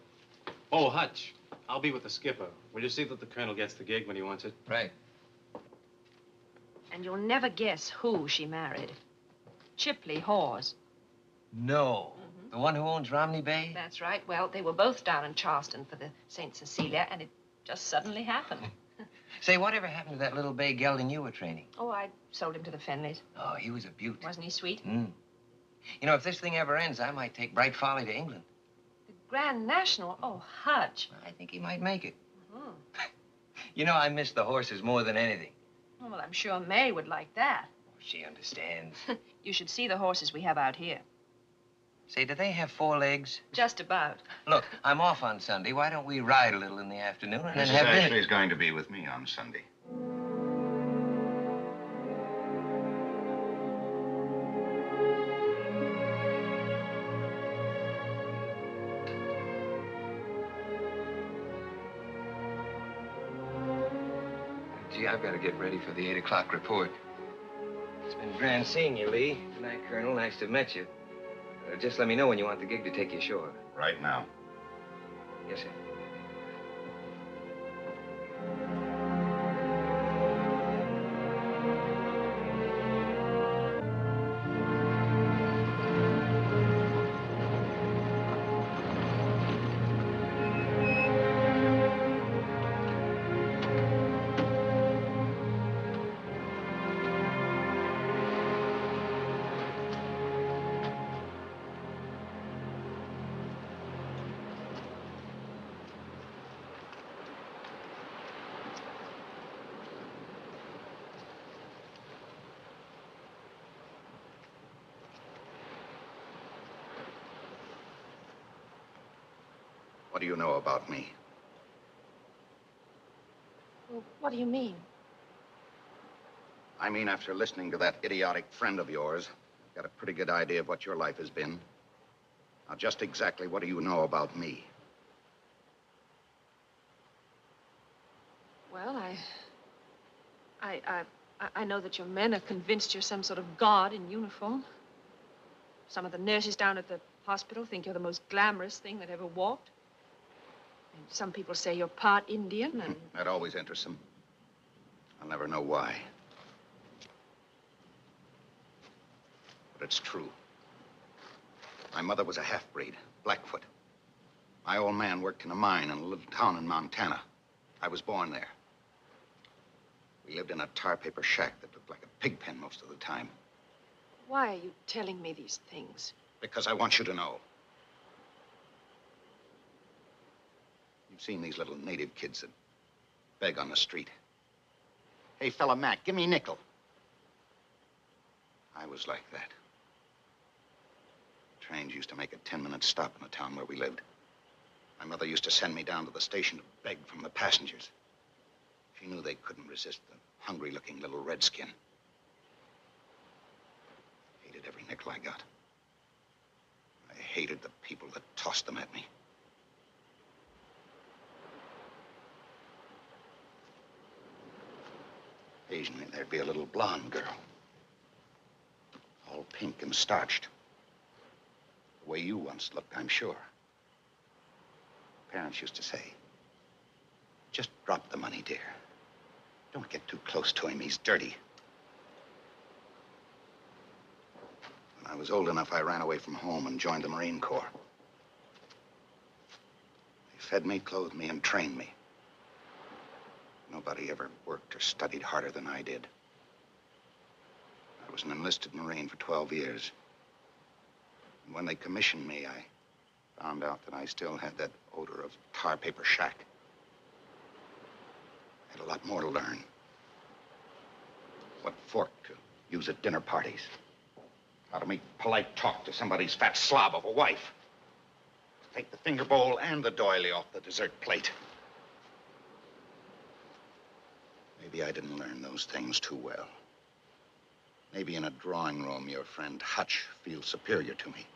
Oh, Hutch, I'll be with the skipper. Will you see that the colonel gets the gig when he wants it? Right. And you'll never guess who she married. Chipley Hawes. No. The one who owns Romney Bay? That's right. Well, they were both down in Charleston for the St. Cecilia, and it just suddenly happened. Say, whatever happened to that little bay gelding you were training? Oh, I sold him to the Finleys. Oh, he was a beaut. Wasn't he sweet? Mm. You know, if this thing ever ends, I might take Bright Folly to England. The Grand National? Oh, Hutch. I think he might make it. Mhm. You know, I miss the horses more than anything. Oh, well, I'm sure May would like that. She understands. You should see the horses we have out here. Say, do they have 4 legs? Just about. Look, I'm off on Sunday. Why don't we ride a little in the afternoon and then Mrs. have Ashley dinner? is going to be with me on Sunday. Gee, I've got to get ready for the 8 o'clock report. It's been grand seeing you, Lee. Good night, Colonel. Nice to have met you. Just let me know when you want the gig to take you ashore. Right now. Yes, sir. What do you know about me? Well, what do you mean? I mean, after listening to that idiotic friend of yours, I've got a pretty good idea of what your life has been. Now, just exactly what do you know about me? Well, I know that your men are convinced you're some sort of god in uniform. Some of the nurses down at the hospital think you're the most glamorous thing that ever walked. And some people say you're part Indian and... That always interests them. I'll never know why. But it's true. My mother was a half-breed, Blackfoot. My old man worked in a mine in a little town in Montana. I was born there. We lived in a tar paper shack that looked like a pig pen most of the time. Why are you telling me these things? Because I want you to know. You've seen these little native kids that beg on the street. Hey, fella Mac, give me a nickel. I was like that. Trains used to make a 10-minute stop in the town where we lived. My mother used to send me down to the station to beg from the passengers. She knew they couldn't resist the hungry-looking little redskin. Hated every nickel I got. I hated the people that tossed them at me. Occasionally, there'd be a little blonde girl. All pink and starched. The way you once looked, I'm sure. Parents used to say, just drop the money, dear. Don't get too close to him. He's dirty. When I was old enough, I ran away from home and joined the Marine Corps. They fed me, clothed me, and trained me. Nobody ever worked or studied harder than I did. I was an enlisted Marine for 12 years. And when they commissioned me, I Found out that I still had that odor of tar paper shack. I had a lot more to learn. What fork to use at dinner parties. How to make polite talk to somebody's fat slob of a wife. Take the finger bowl and the doily off the dessert plate. Maybe I didn't learn those things too well. Maybe in a drawing room, your friend Hutch feels superior to me.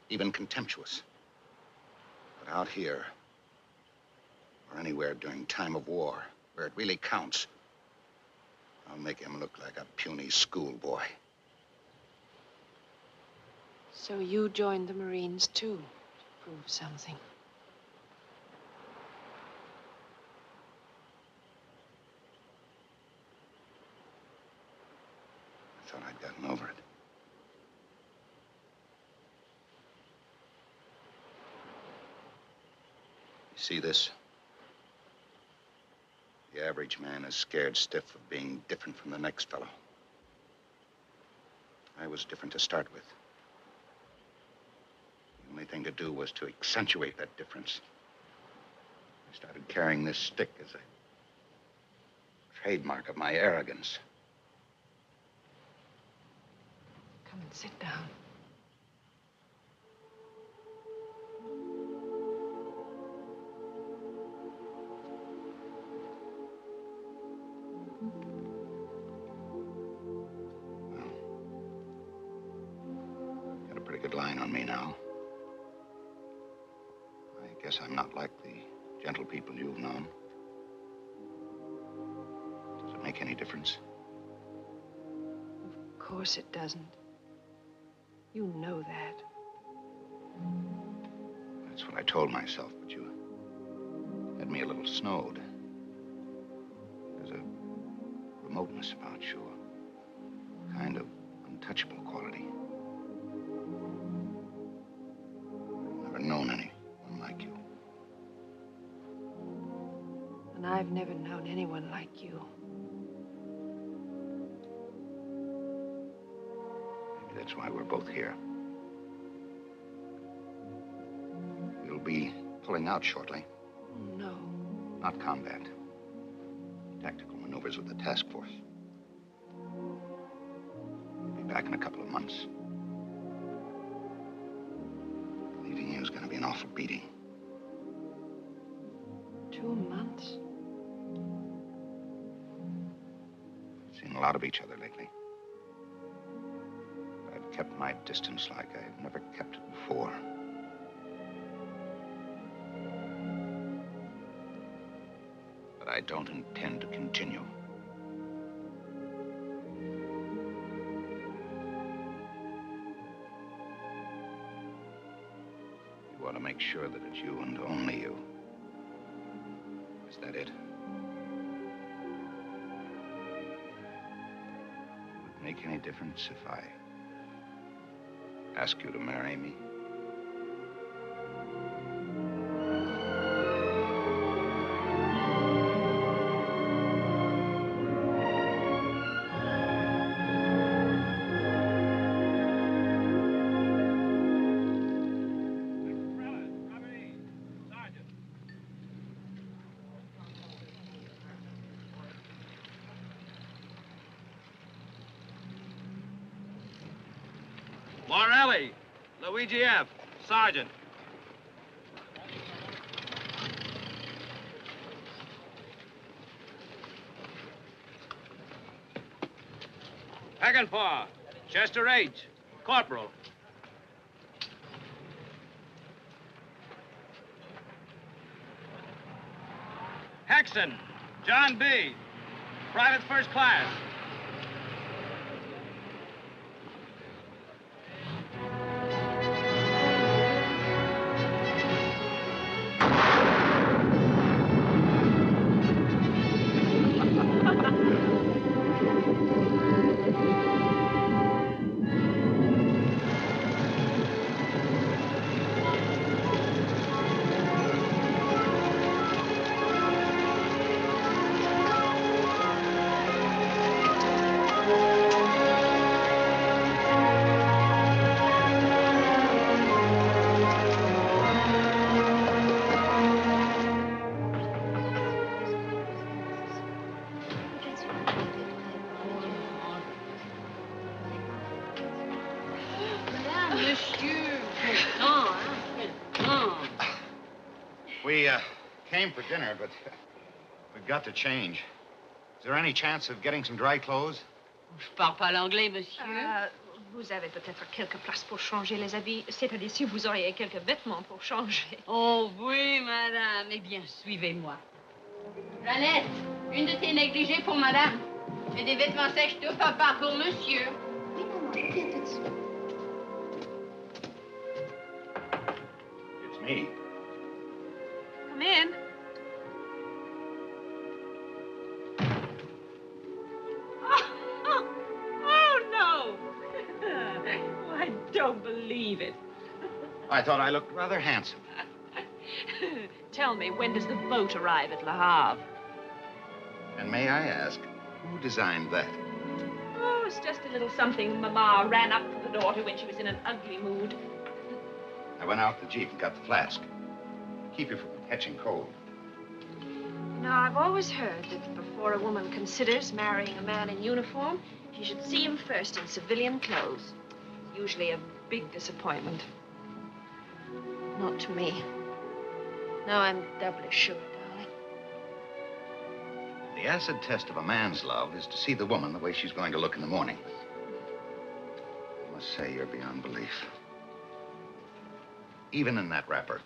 Even contemptuous. But out here, or anywhere during time of war, where it really counts, I'll make him look like a puny schoolboy. So you joined the Marines, too, to prove something. I thought I'd gotten over it. You see this? The average man is scared stiff of being different from the next fellow. I was different to start with. The only thing to do was to accentuate that difference. I started carrying this stick as a trademark of my arrogance. Come and sit down. Got a pretty good line on me now. I guess I'm not like the gentle people you've known. Does it make any difference? Of course it doesn't. You know that. That's what I told myself, but you had me a little snowed. There's a remoteness about you, a kind of untouchable quality. I've never known anyone like you. And I've never known anyone like you. Maybe that's why we're both here. We'll be pulling out shortly. Oh, no. Not combat. Tactical maneuvers with the task force. We'll be back in a couple of months. Leaving you is going to be an awful beating. 2 months? We've seen a lot of each other lately. I've kept my distance like I've never kept it before. But I don't intend to continue. You want to make sure that it's you and only you. Is that it? Would it make any difference if I ask you to marry me? Morelli, Luigi F., Sergeant. Peckinpah, Chester H., Corporal. Hexton, John B., Private First Class. We came for dinner, but we've got to change. Is there any chance of getting some dry clothes? Je parle pas l'anglais, monsieur. Vous avez peut-être quelques places pour changer les habits. C'est-à-dire si vous auriez quelques vêtements pour changer. Oh oui, madame. Eh bien, suivez-moi. Jeannette, une de tes négligées pour madame. Et des vêtements sèches de papa pour monsieur. Oui, maman, je viens tout de suite. It's me. Come in. Oh, no. Oh, I don't believe it. I thought I looked rather handsome. Tell me, when does the boat arrive at Le Havre? And may I ask, who designed that? Oh, it's just a little something Mama ran up for the daughter when she was in an ugly mood. I went out to the Jeep and got the flask. Keep you from catching cold. You know, I've always heard that before a woman considers marrying a man in uniform, she should see him first in civilian clothes. Usually a big disappointment. Not to me. Now I'm doubly sure, darling. The acid test of a man's love is to see the woman the way she's going to look in the morning. I must say, you're beyond belief. Even in that wrapper.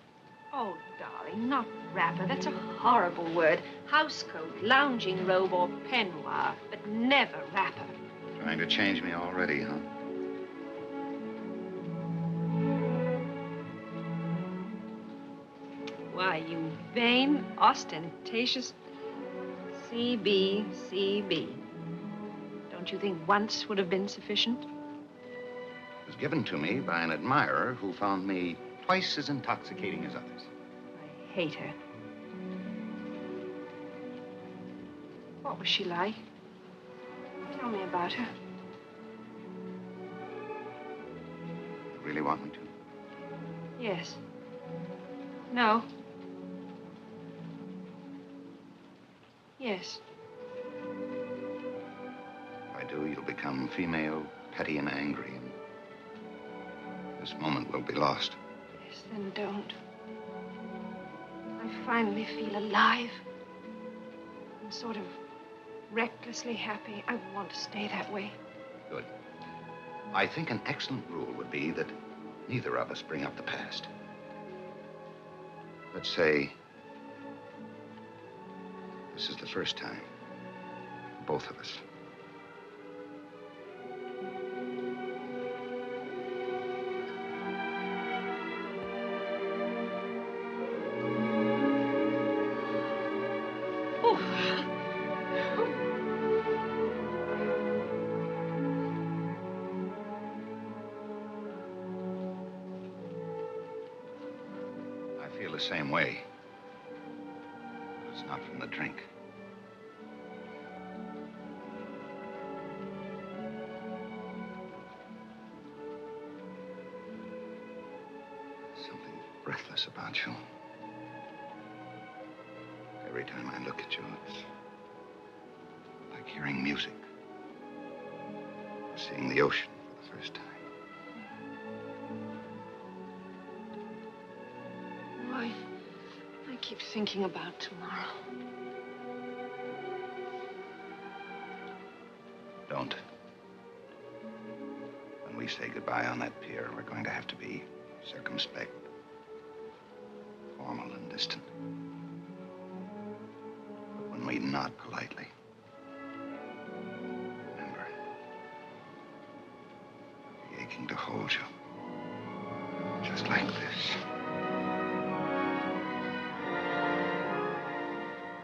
Oh, darling, not wrapper. That's a horrible word. Housecoat, lounging robe, or peignoir, but never wrapper. Trying to change me already, huh? Why, you vain, ostentatious CB. Don't you think once would have been sufficient? It was given to me by an admirer who found me twice as intoxicating as others. I hate her. What was she like? Tell me about her. You really want me to? Yes. No. Yes. If I do, you'll become female, petty, and angry, and this moment will be lost. Yes, then don't. I finally feel alive. I'm sort of recklessly happy. I want to stay that way. Good. I think an excellent rule would be that neither of us bring up the past. Let's say this is the first time for both of us. I feel the same way. But it's not from the drink. Something breathless about you. Every time I look at you, it's like hearing music. Or seeing the ocean for the first time. Why? I keep thinking about tomorrow. Don't. When we say goodbye on that pier, we're going to have to be circumspect, formal and distant. But when we nod politely, remember, I'll be aching to hold you, just like this.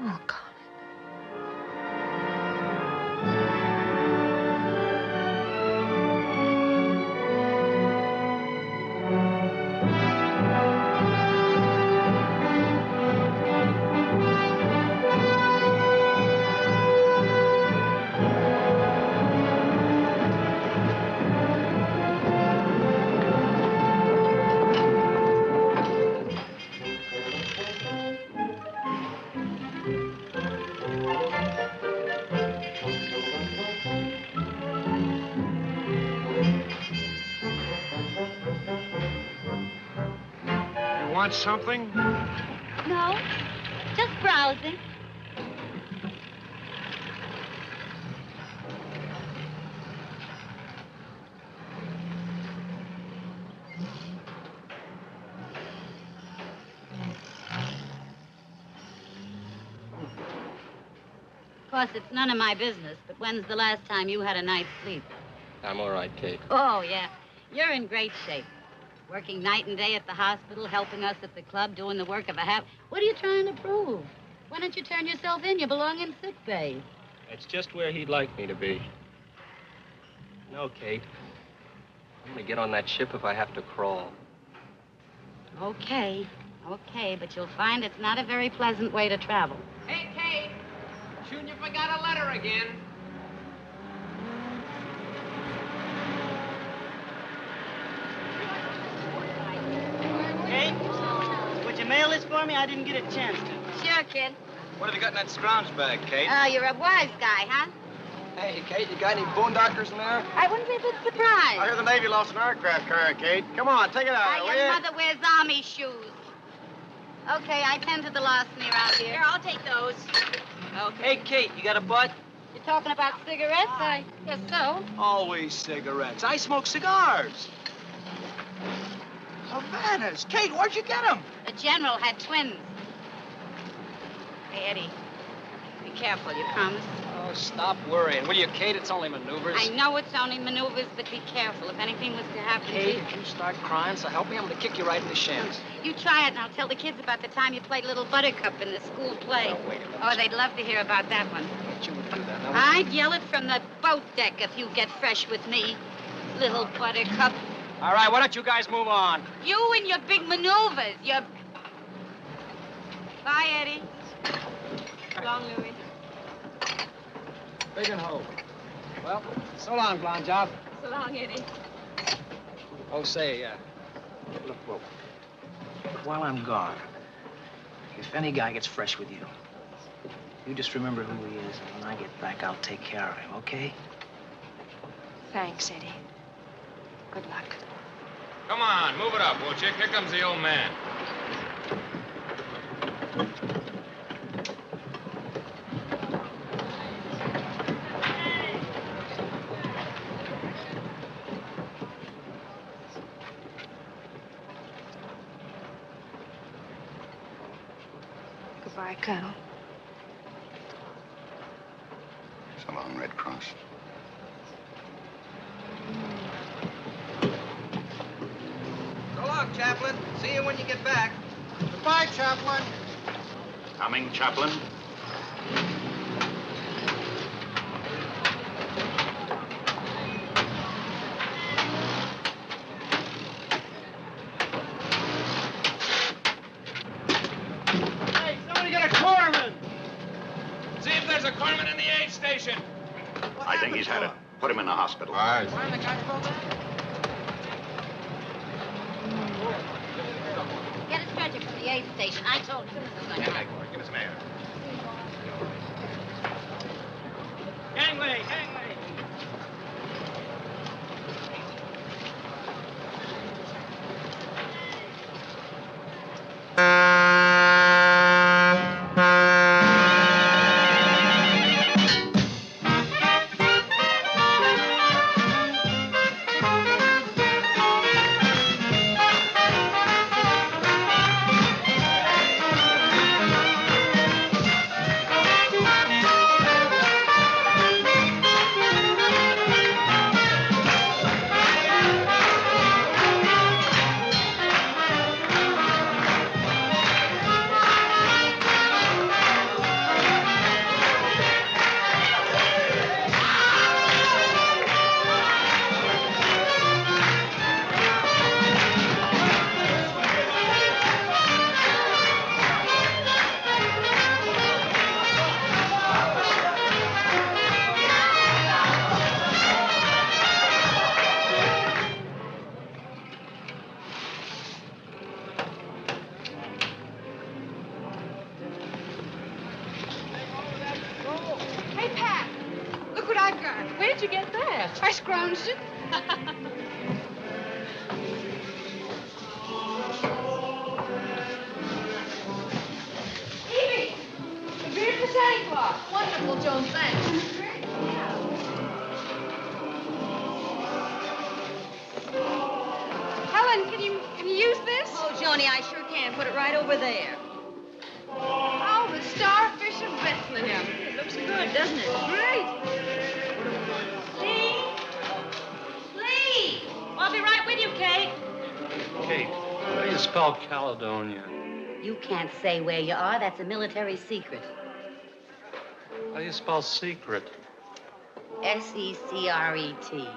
Oh, God. Want something? No, just browsing. Of course, it's none of my business, but when's the last time you had a night's sleep? I'm all right, Kate. Oh, yeah. You're in great shape. Working night and day at the hospital, helping us at the club, doing the work of a half. What are you trying to prove? Why don't you turn yourself in? You belong in sick bay. That's just where he'd like me to be. No, Kate. I'm gonna get on that ship if I have to crawl. Okay, but you'll find it's not a very pleasant way to travel. Hey, Kate. Junior forgot a letter again. Kate, would you mail this for me? I didn't get a chance to. Sure, kid. What have you got in that scrounge bag, Kate? Oh, you're a wise guy, huh? Hey, Kate, you got any boondockers in there? I wouldn't be a bit surprised. I hear the Navy lost an aircraft carrier, Kate. Come on, take it out, will Your you? mother wears army shoes. Okay, I tend to the larceny around here. Here, I'll take those. Hey, Kate, you got a butt? You're talking about cigarettes? I guess so. Always cigarettes. I smoke cigars. Havanas. Kate, where'd you get them? The general had twins. Hey, Eddie, be careful, you promise? Oh, stop worrying. Will you, Kate? It's only maneuvers. I know it's only maneuvers, but be careful. If anything was to happen Kate, to you... if you start crying, so help me, I'm going to kick you right in the shins. You try it, and I'll tell the kids about the time you played Little Buttercup in the school play. Now, wait a minute. Oh, they'd love to hear about that one. Kate, you would do that. Now, I'd yell it from the boat deck if you get fresh with me, Little Buttercup. All right, why don't you guys move on? You and your big maneuvers, your... Bye, Eddie. So long, Louis. Big and ho. Well, so long, blonde job. So long, Eddie. Oh, say, look, while I'm gone, if any guy gets fresh with you, you just remember who he is, and when I get back, I'll take care of him, okay? Thanks, Eddie. Good luck. Come on, move it up, won't you? Here comes the old man. Goodbye, Colonel. So long, Red Cross. So long, Chaplain. See you when you get back. Goodbye, Chaplain. Coming, Chaplain. Hey, somebody get a corpsman! See if there's a corpsman in the aid station. I think he's had it. Put him in the hospital. All right. Why the guy fall down? Get a stretcher from the aid station. I told him. Give us an air. Gangway, gangway. Hey, Pat, look what I've got. Where'd you get that? I scrounged it. Santa Claus. Wonderful, Joan, thanks. Helen, can you use this? Oh, Joni, I sure can. Put it right over there. Oh, the starfish of Bethlehem. It looks good, doesn't it? Great. Lee? Lee! I'll be right with you, Kate. Kate, how do you spell Caledonia? You can't say where you are. That's a military secret. How do you spell secret? S-E-C-R-E-T.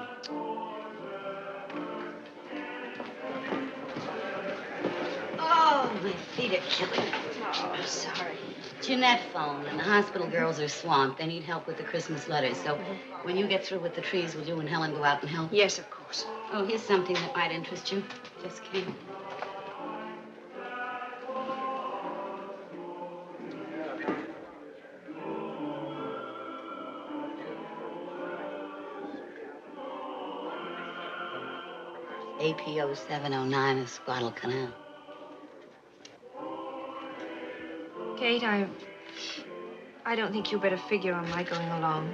Oh, my feet are killing me. Oh, I'm sorry. Jeanette phoned, and the hospital girls are swamped. They need help with the Christmas letters. So when you get through with the trees, will you and Helen go out and help? Yes, of course. Oh, here's something that might interest you. Just came. APO 709 is Guadalcanal. Kate, I don't think you better figure on my going along.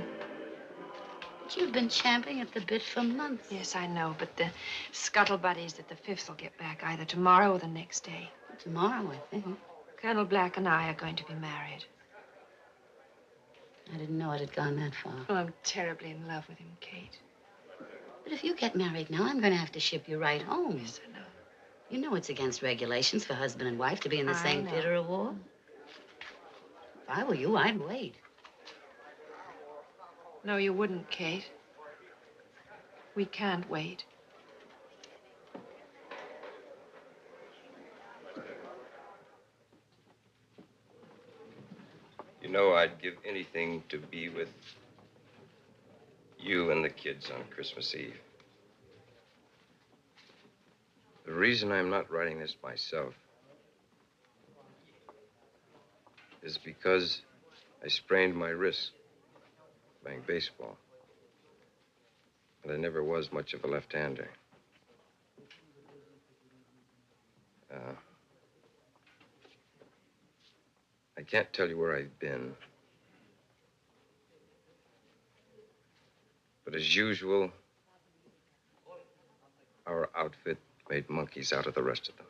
But you've been champing at the bit for months. Yes, I know, but the scuttlebutt is that the Fifth will get back either tomorrow or the next day. Tomorrow, I think. Colonel Black and I are going to be married. I didn't know it had gone that far. Oh, I'm terribly in love with him, Kate. But if you get married now, I'm going to have to ship you right home. Yes, I know. You know it's against regulations for husband and wife to be in the I same know. theater of war. If I were you, I'd wait. No, you wouldn't, Kate. We can't wait. You know, I'd give anything to be with you and the kids on Christmas Eve. The reason I'm not writing this myself is because I sprained my wrist playing baseball. And I never was much of a left-hander. I can't tell you where I've been. But as usual, our outfit made monkeys out of the rest of them.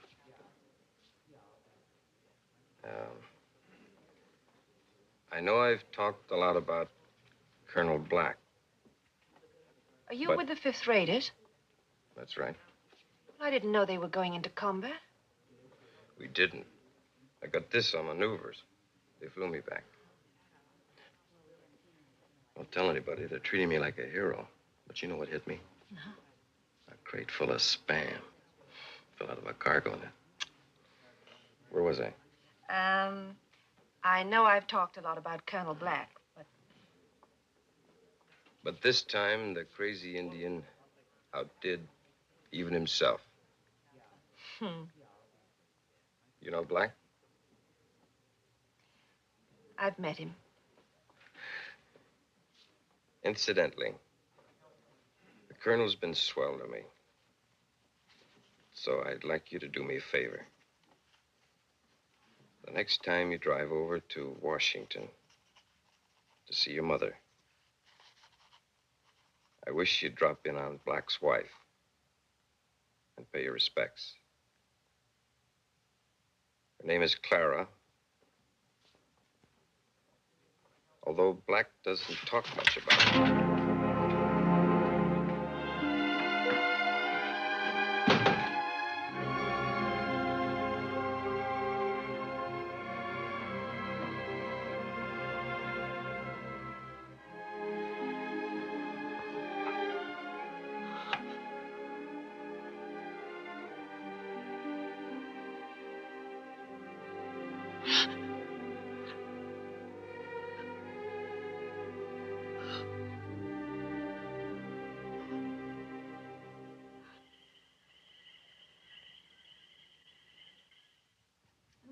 I know I've talked a lot about Colonel Black. Are you But- with the Fifth Raiders? That's right. I didn't know they were going into combat. We didn't. I got this on maneuvers. They flew me back. Don't tell anybody. They're treating me like a hero. But you know what hit me? No. A crate full of Spam. Fell out of a cargo net. Where was I? I know I've talked a lot about Colonel Black, but But this time, the crazy Indian outdid even himself. You know Black? I've met him. Incidentally, the Colonel's been swell to me. So I'd like you to do me a favor. The next time you drive over to Washington to see your mother, I wish you'd drop in on Black's wife and pay your respects. Her name is Clara. Although Black doesn't talk much about her.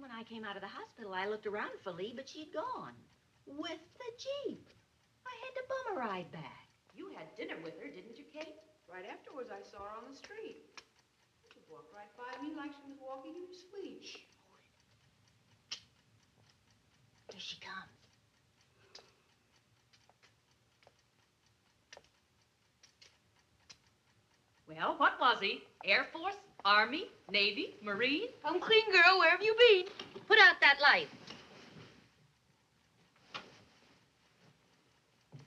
When I came out of the hospital, I looked around for Lee, but she'd gone. With the Jeep. I had to bum a ride back. You had dinner with her, didn't you, Kate? Right afterwards, I saw her on the street. She walked right by me like she was walking in sleep. Here she comes. Well, what was he? Air Force, Army, Navy, Marine? Come clean, girl. Where have you been? Put out that light.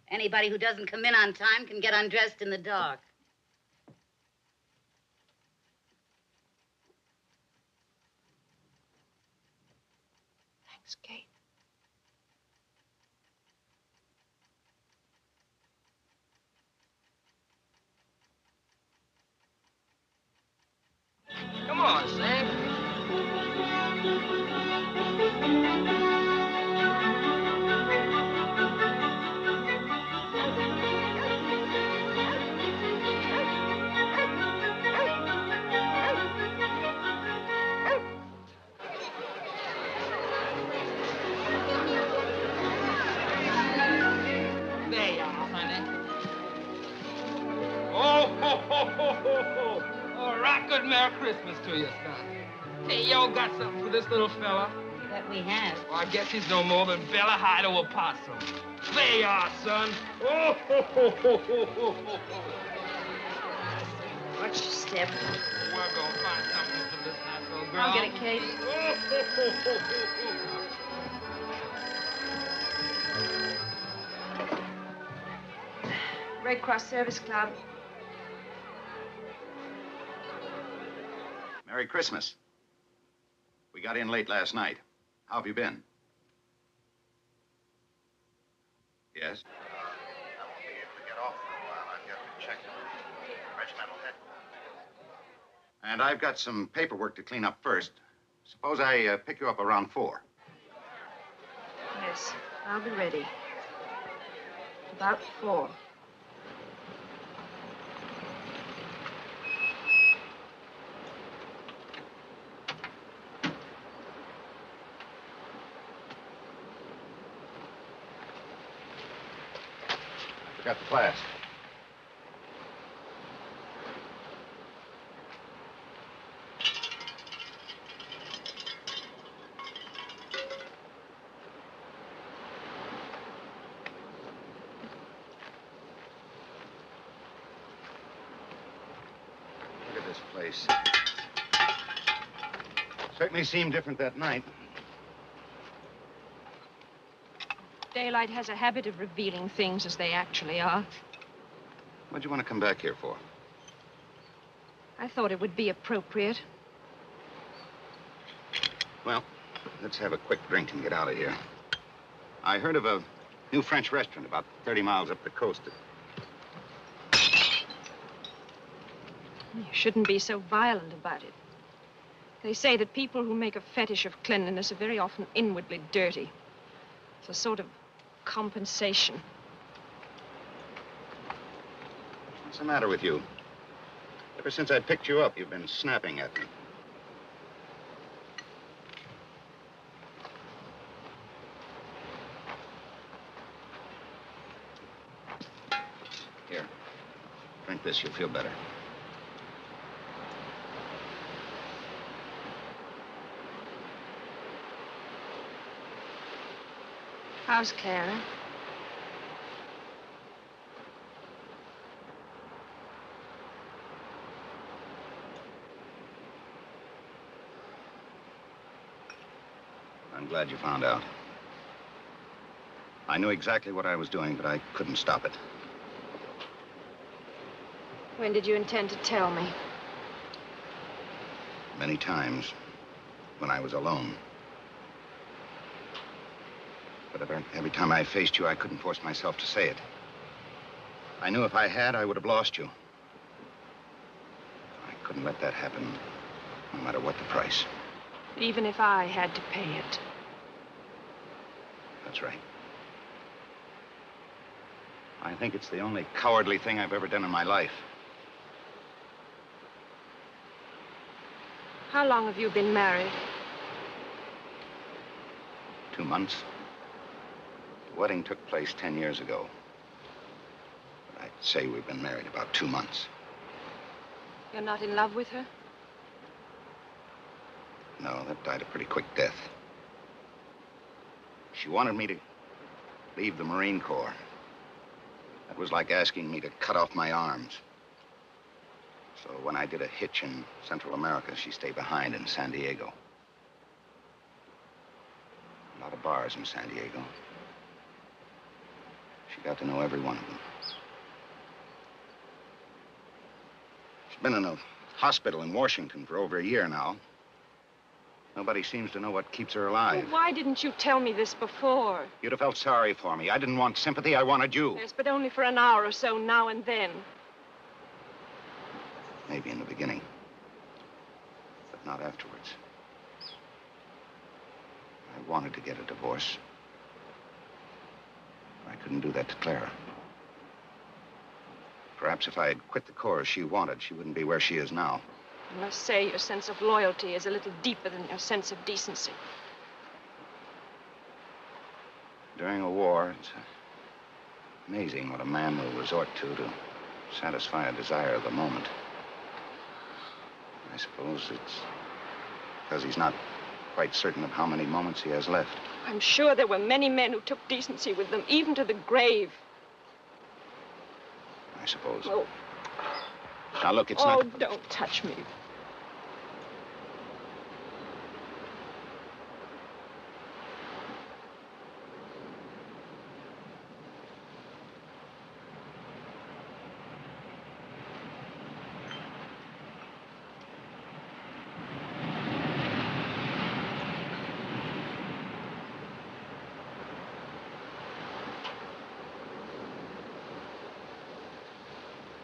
Anybody who doesn't come in on time can get undressed in the dark. Thanks, Kate. Come on, Sam. There you are, honey. Oh, ho, ho, ho, ho, ho. All right, good Merry Christmas to you, son. Hey, y'all got something for this little fella? That we have. Well, I guess he's no more than Bella Hyde or a possum. There you are, son. Oh, ho, ho, ho, ho, ho, ho. Watch your step. We're gonna find something for this nice little girl. I'll get it, Kate. Oh, ho, ho, ho, ho, ho. Red Cross Service Club. Merry Christmas. We got in late last night. How have you been? Yes? I won't be able to get off for a while. I've got to check regimental headquarters. And I've got some paperwork to clean up first. Suppose I pick you up around 4. Yes, I'll be ready. About 4. I forgot the flask. Look at this place. Certainly seemed different that night. Daylight has a habit of revealing things as they actually are. What'd you want to come back here for? I thought it would be appropriate. Well, let's have a quick drink and get out of here. I heard of a new French restaurant about 30 miles up the coast. You shouldn't be so violent about it. They say that people who make a fetish of cleanliness are very often inwardly dirty. It's a sort of compensation. What's the matter with you? Ever since I picked you up, you've been snapping at me. Here, drink this, you'll feel better. How's Clara? I'm glad you found out. I knew exactly what I was doing, but I couldn't stop it. When did you intend to tell me? Many times, when I was alone. But every time I faced you, I couldn't force myself to say it. I knew if I had, I would have lost you. I couldn't let that happen, no matter what the price. Even if I had to pay it. That's right. I think it's the only cowardly thing I've ever done in my life. How long have you been married? 2 months. The wedding took place 10 years ago. But I'd say we've been married about 2 months. You're not in love with her? No, that died a pretty quick death. She wanted me to leave the Marine Corps. That was like asking me to cut off my arms. So when I did a hitch in Central America, she stayed behind in San Diego. A lot of bars in San Diego. She got to know every one of them. She's been in a hospital in Washington for over a year now. Nobody seems to know what keeps her alive. Well, why didn't you tell me this before? You'd have felt sorry for me. I didn't want sympathy. I wanted you. Yes, but only for an hour or so now and then. Maybe in the beginning. But not afterwards. I wanted to get a divorce. I couldn't do that to Clara. Perhaps if I had quit the Corps as she wanted, she wouldn't be where she is now. I must say your sense of loyalty is a little deeper than your sense of decency. During a war, it's amazing what a man will resort to satisfy a desire of the moment. I suppose it's because he's not quite certain of how many moments he has left. I'm sure there were many men who took decency with them, even to the grave. I suppose. Oh. Now, look, it's not... not... Oh, don't touch me.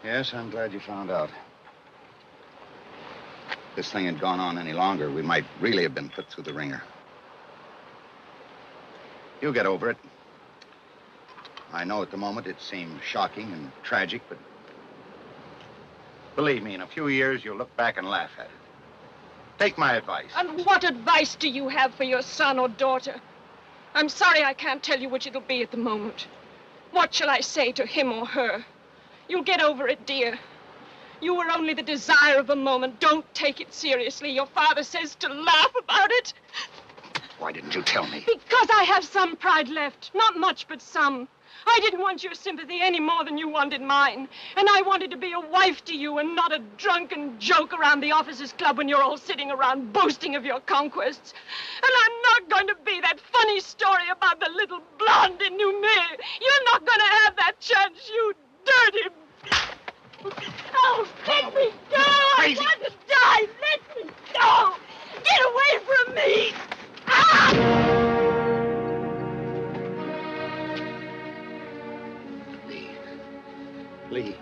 Yes, I'm glad you found out. If this thing had gone on any longer, we might really have been put through the ringer. You'll get over it. I know at the moment it seems shocking and tragic, but believe me, in a few years, you'll look back and laugh at it. Take my advice. And what advice do you have for your son or daughter? I'm sorry I can't tell you which it'll be at the moment. What shall I say to him or her? You'll get over it, dear. You were only the desire of a moment. Don't take it seriously. Your father says to laugh about it. Why didn't you tell me? Because I have some pride left. Not much, but some. I didn't want your sympathy any more than you wanted mine. And I wanted to be a wife to you and not a drunken joke around the officers' club when you're all sitting around boasting of your conquests. And I'm not going to be that funny story about the little blonde in New Mere. You're not going to have that chance, you dirty... Oh, let me go! I want to die! Let me go! Get away from me! Ah! Lee. Lee.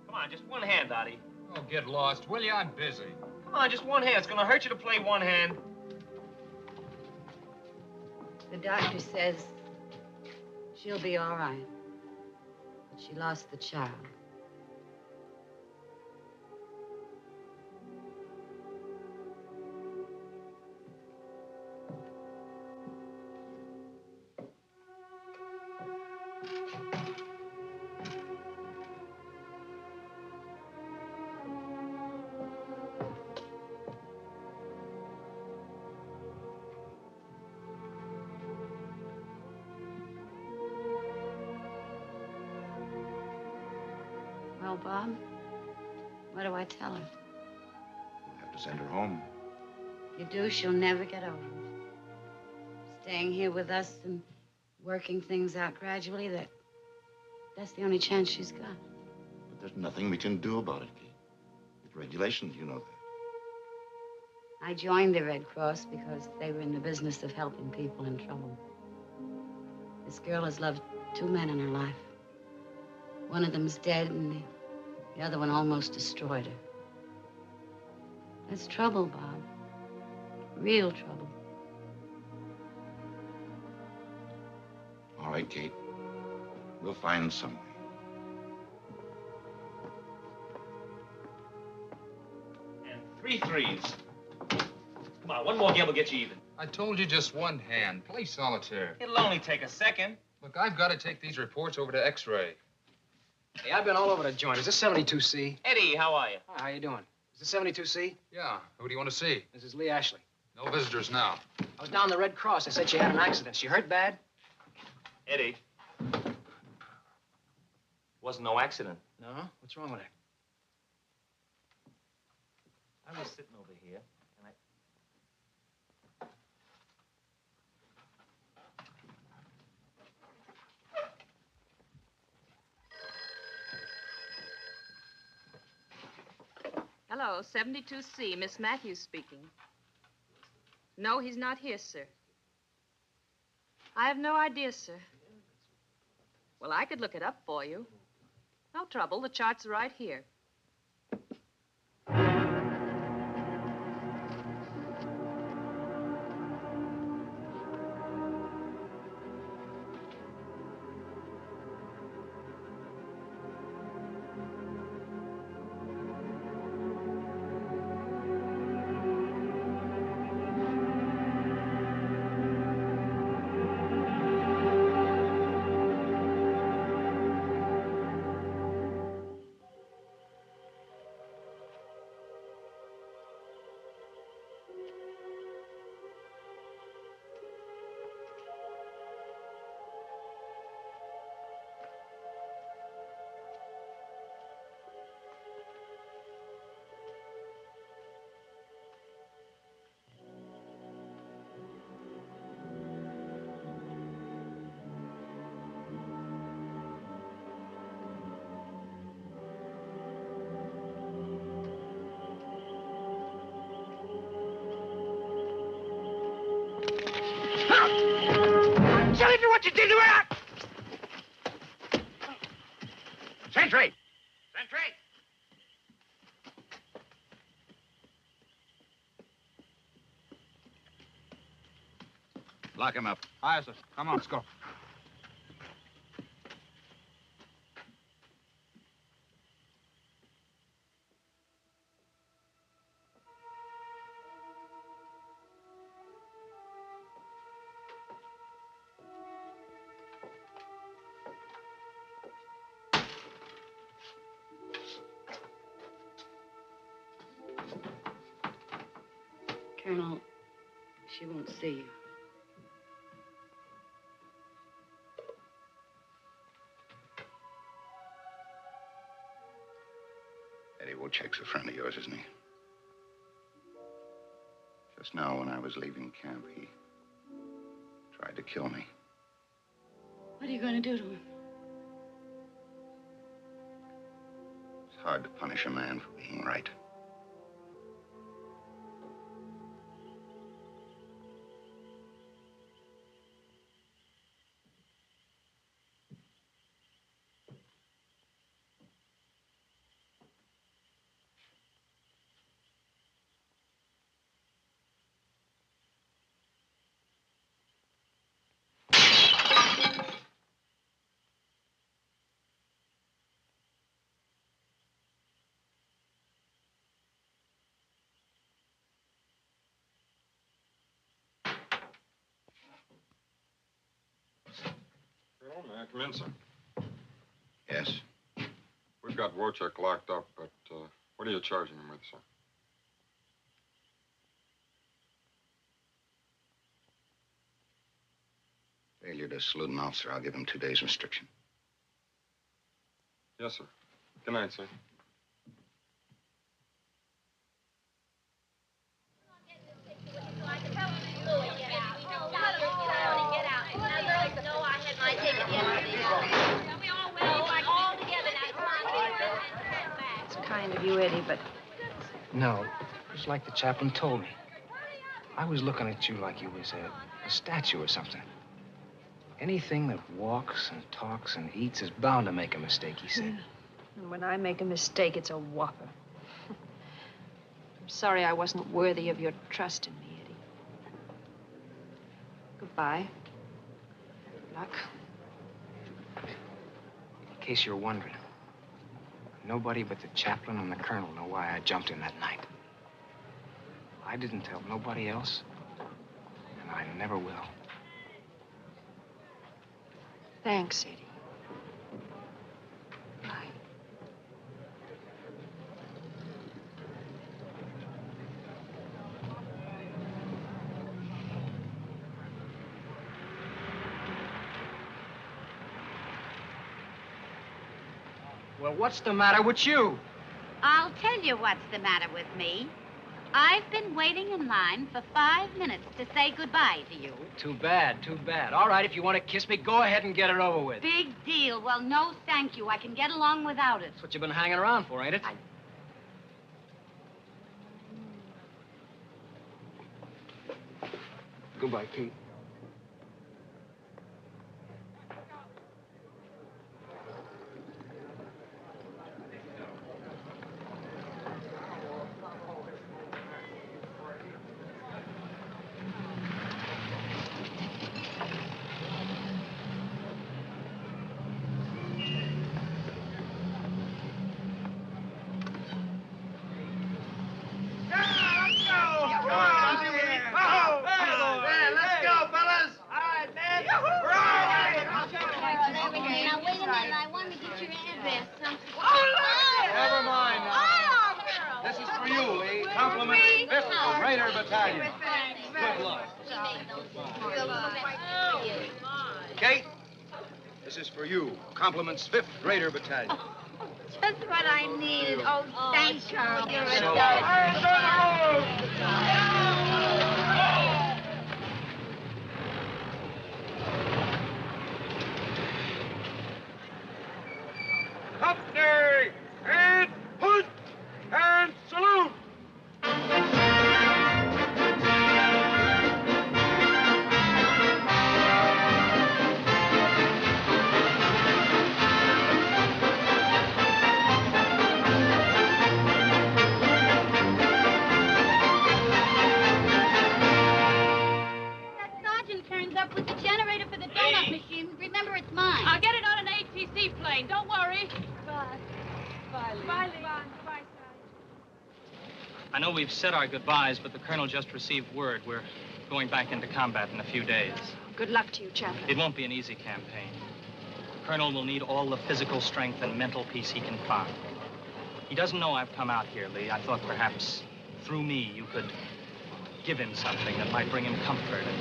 Come on, just one hand, Artie. Oh, get lost, will you? I'm busy. Come on, just one hand. It's gonna hurt you to play one hand. The doctor says she'll be all right. But she lost the child. Well, Bob, what do I tell her? You'll have to send her home. You do, she'll never get over it. Staying here with us and working things out gradually, that's the only chance she's got. But there's nothing we can do about it, Kate. It's regulations, you know that. I joined the Red Cross because they were in the business of helping people in trouble. This girl has loved 2 men in her life. One of them's dead, and the other one almost destroyed her. That's trouble, Bob. Real trouble. All right, Kate. We'll find some way. And 3 threes. Come on, one more game will get you even. I told you just one hand. Play solitaire. It'll only take a second. Look, I've got to take these reports over to X-ray. Hey, I've been all over the joint. Is this 72C? Eddie, how are you? Hi, how you doing? Is this 72C? Yeah. Who do you want to see? This is Lee Ashley. No visitors now. I was down the Red Cross. They said she had an accident. She hurt bad? Eddie. Wasn't no accident. No? What's wrong with her? I was sitting over here, and Hello, 72C, Miss Matthews speaking. No, he's not here, sir. I have no idea, sir. Well, I could look it up for you. No trouble, the chart's right here. Tell me what you did to her! Sentry! Sentry! Lock him up. Aye, sir. Come on, let's go. Colonel, she won't see you. Eddie Wojcik's a friend of yours, isn't he? Just now, when I was leaving camp, he tried to kill me. What are you going to do to him? It's hard to punish a man for being right. Colonel, may I come in, sir? Yes? We've got Wojcik locked up, but what are you charging him with, sir? Failure to salute an officer. I'll give him 2 days restriction. Yes, sir. Good night, sir. It's kind of you, Eddie, but No, just like the chaplain told me. I was looking at you like you was a statue or something. Anything that walks and talks and eats is bound to make a mistake, he said. and when I make a mistake, it's a whopper. I'm sorry I wasn't worthy of your trust in me, Eddie. Goodbye. Good luck. In case you're wondering, nobody but the chaplain and the colonel know why I jumped in that night. I didn't tell nobody else, and I never will. Thanks, Eddie. Well, what's the matter with you? I'll tell you what's the matter with me. I've been waiting in line for 5 minutes to say goodbye to you. Too bad, too bad. All right, if you want to kiss me, go ahead and get it over with. Big deal. Well, no, thank you. I can get along without it. That's what you've been hanging around for, ain't it? Goodbye, Kate. Never mind now. This is for you, Lee. Compliment 5th Raider Battalion. Good luck. Kate, this is for you. Compliments 5th Raider Battalion. Just what I needed. Oh, thank you. You're a So- Company! And put! And salute! That sergeant turns up with the generator for the donut machine. Remember, it's mine. I'll get it on an ATC plane. Don't worry. Bye. Bye, Lee. Bye, Lee. Bye, I know we've said our goodbyes, but the colonel just received word. We're going back into combat in a few days. Good luck to you, Chaplain. It won't be an easy campaign. The colonel will need all the physical strength and mental peace he can find. He doesn't know I've come out here, Lee. I thought perhaps through me you could give him something that might bring him comfort and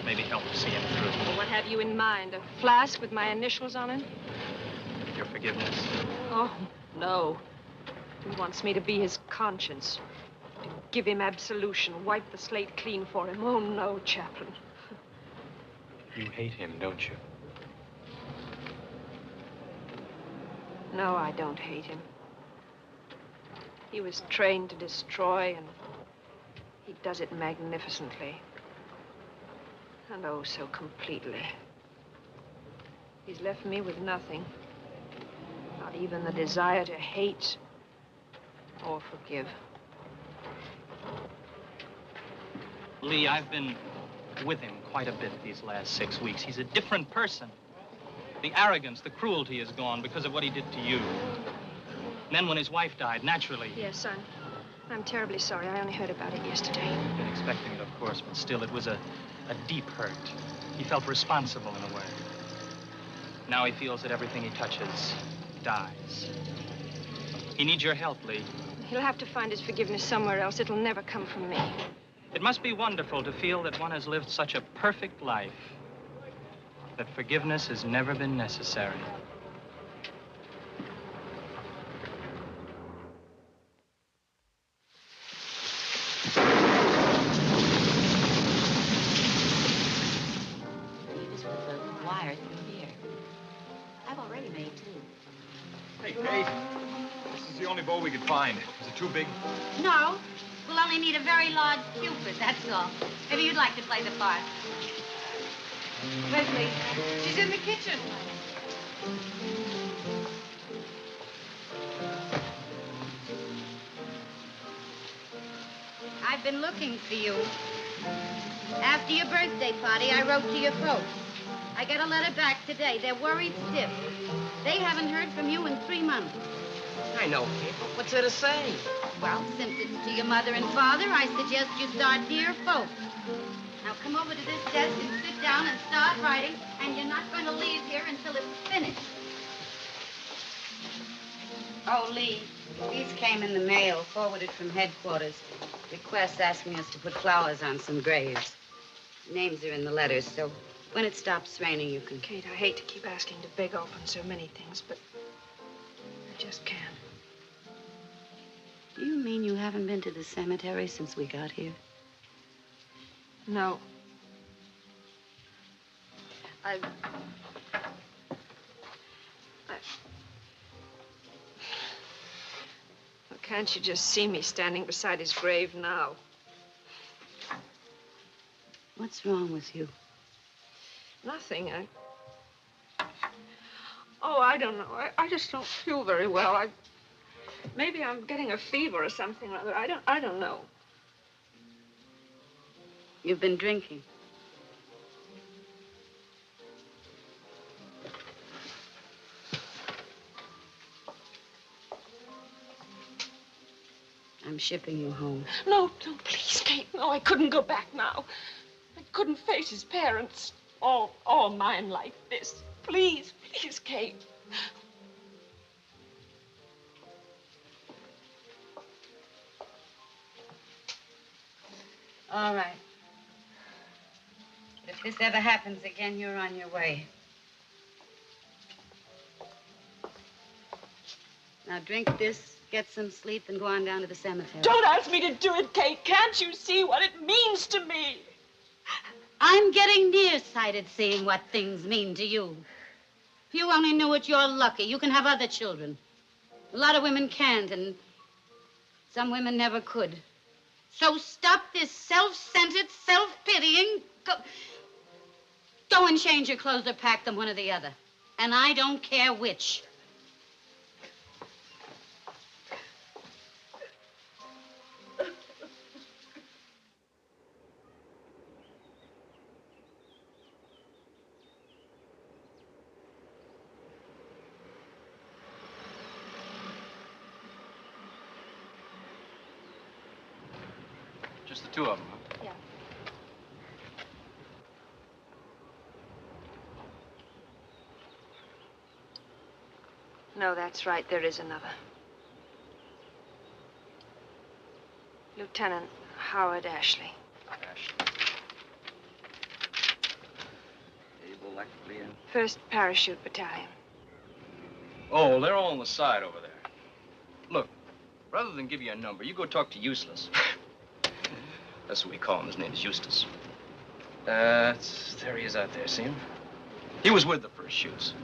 maybe help see him through. Well, what have you in mind? A flask with my initials on it? Your forgiveness. Oh, no. He wants me to be his conscience. To give him absolution, wipe the slate clean for him. Oh, no, Chaplain. You hate him, don't you? No, I don't hate him. He was trained to destroy, and he does it magnificently. And oh, so completely. He's left me with nothing. Not even the desire to hate or forgive. Lee, I've been with him quite a bit these last 6 weeks. He's a different person. The arrogance, the cruelty is gone because of what he did to you. And then when his wife died, naturally... Yes, I'm terribly sorry. I only heard about it yesterday. I've been expecting it, of course, but still, it was a deep hurt. He felt responsible in a way. Now he feels that everything he touches dies. He needs your help, Lee. He'll have to find his forgiveness somewhere else. It'll never come from me. It must be wonderful to feel that one has lived such a perfect life that forgiveness has never been necessary. You just put the wire through here. I've already made 2. Hey, Kate. This is the only bow we could find. Is it too big? No, we'll only need a very large Cupid, that's all. Maybe you'd like to play the part. Leslie, she's in the kitchen. I've been looking for you. After your birthday party, I wrote to your folks. I got a letter back today. They're worried stiff. They haven't heard from you in 3 months. I know, Kate, but what's there to say? Well, since it's to your mother and father, I suggest you start dear folks. Now come over to this desk and sit down and start writing, and you're not going to leave here until it's finished. Oh, Lee, these came in the mail, forwarded from headquarters. Requests asking us to put flowers on some graves. Names are in the letters, so when it stops raining, you can... Kate, I hate to keep asking to beg off on so many things, but I just can't. Do you mean you haven't been to the cemetery since we got here? No. Well, can't you just see me standing beside his grave now? What's wrong with you? Nothing. Oh, I don't know. I just don't feel very well. Maybe I'm getting a fever or something or other. I don't know. You've been drinking. I'm shipping you home. No, please, Kate. No, I couldn't go back now. I couldn't face his parents. All mine like this. Please, Kate. All right. If this ever happens again, you're on your way. Now drink this, get some sleep, and go on down to the cemetery. Don't ask me to do it, Kate. Can't you see what it means to me? I'm getting nearsighted seeing what things mean to you. If you only knew it, you're lucky. You can have other children. A lot of women can't, and some women never could. So stop this self-centered, self-pitying. Go and change your clothes or pack them, one or the other. And I don't care which. Just the two of them, huh? Yeah. No, that's right. There is another. Lieutenant Howard Ashley. Able-electrically in. 1st Parachute Battalion. Oh, they're all on the side over there. Look, rather than give you a number, you go talk to Useless. That's what we call him. His name is Eustace. There he is out there, see him? He was with the first shoots.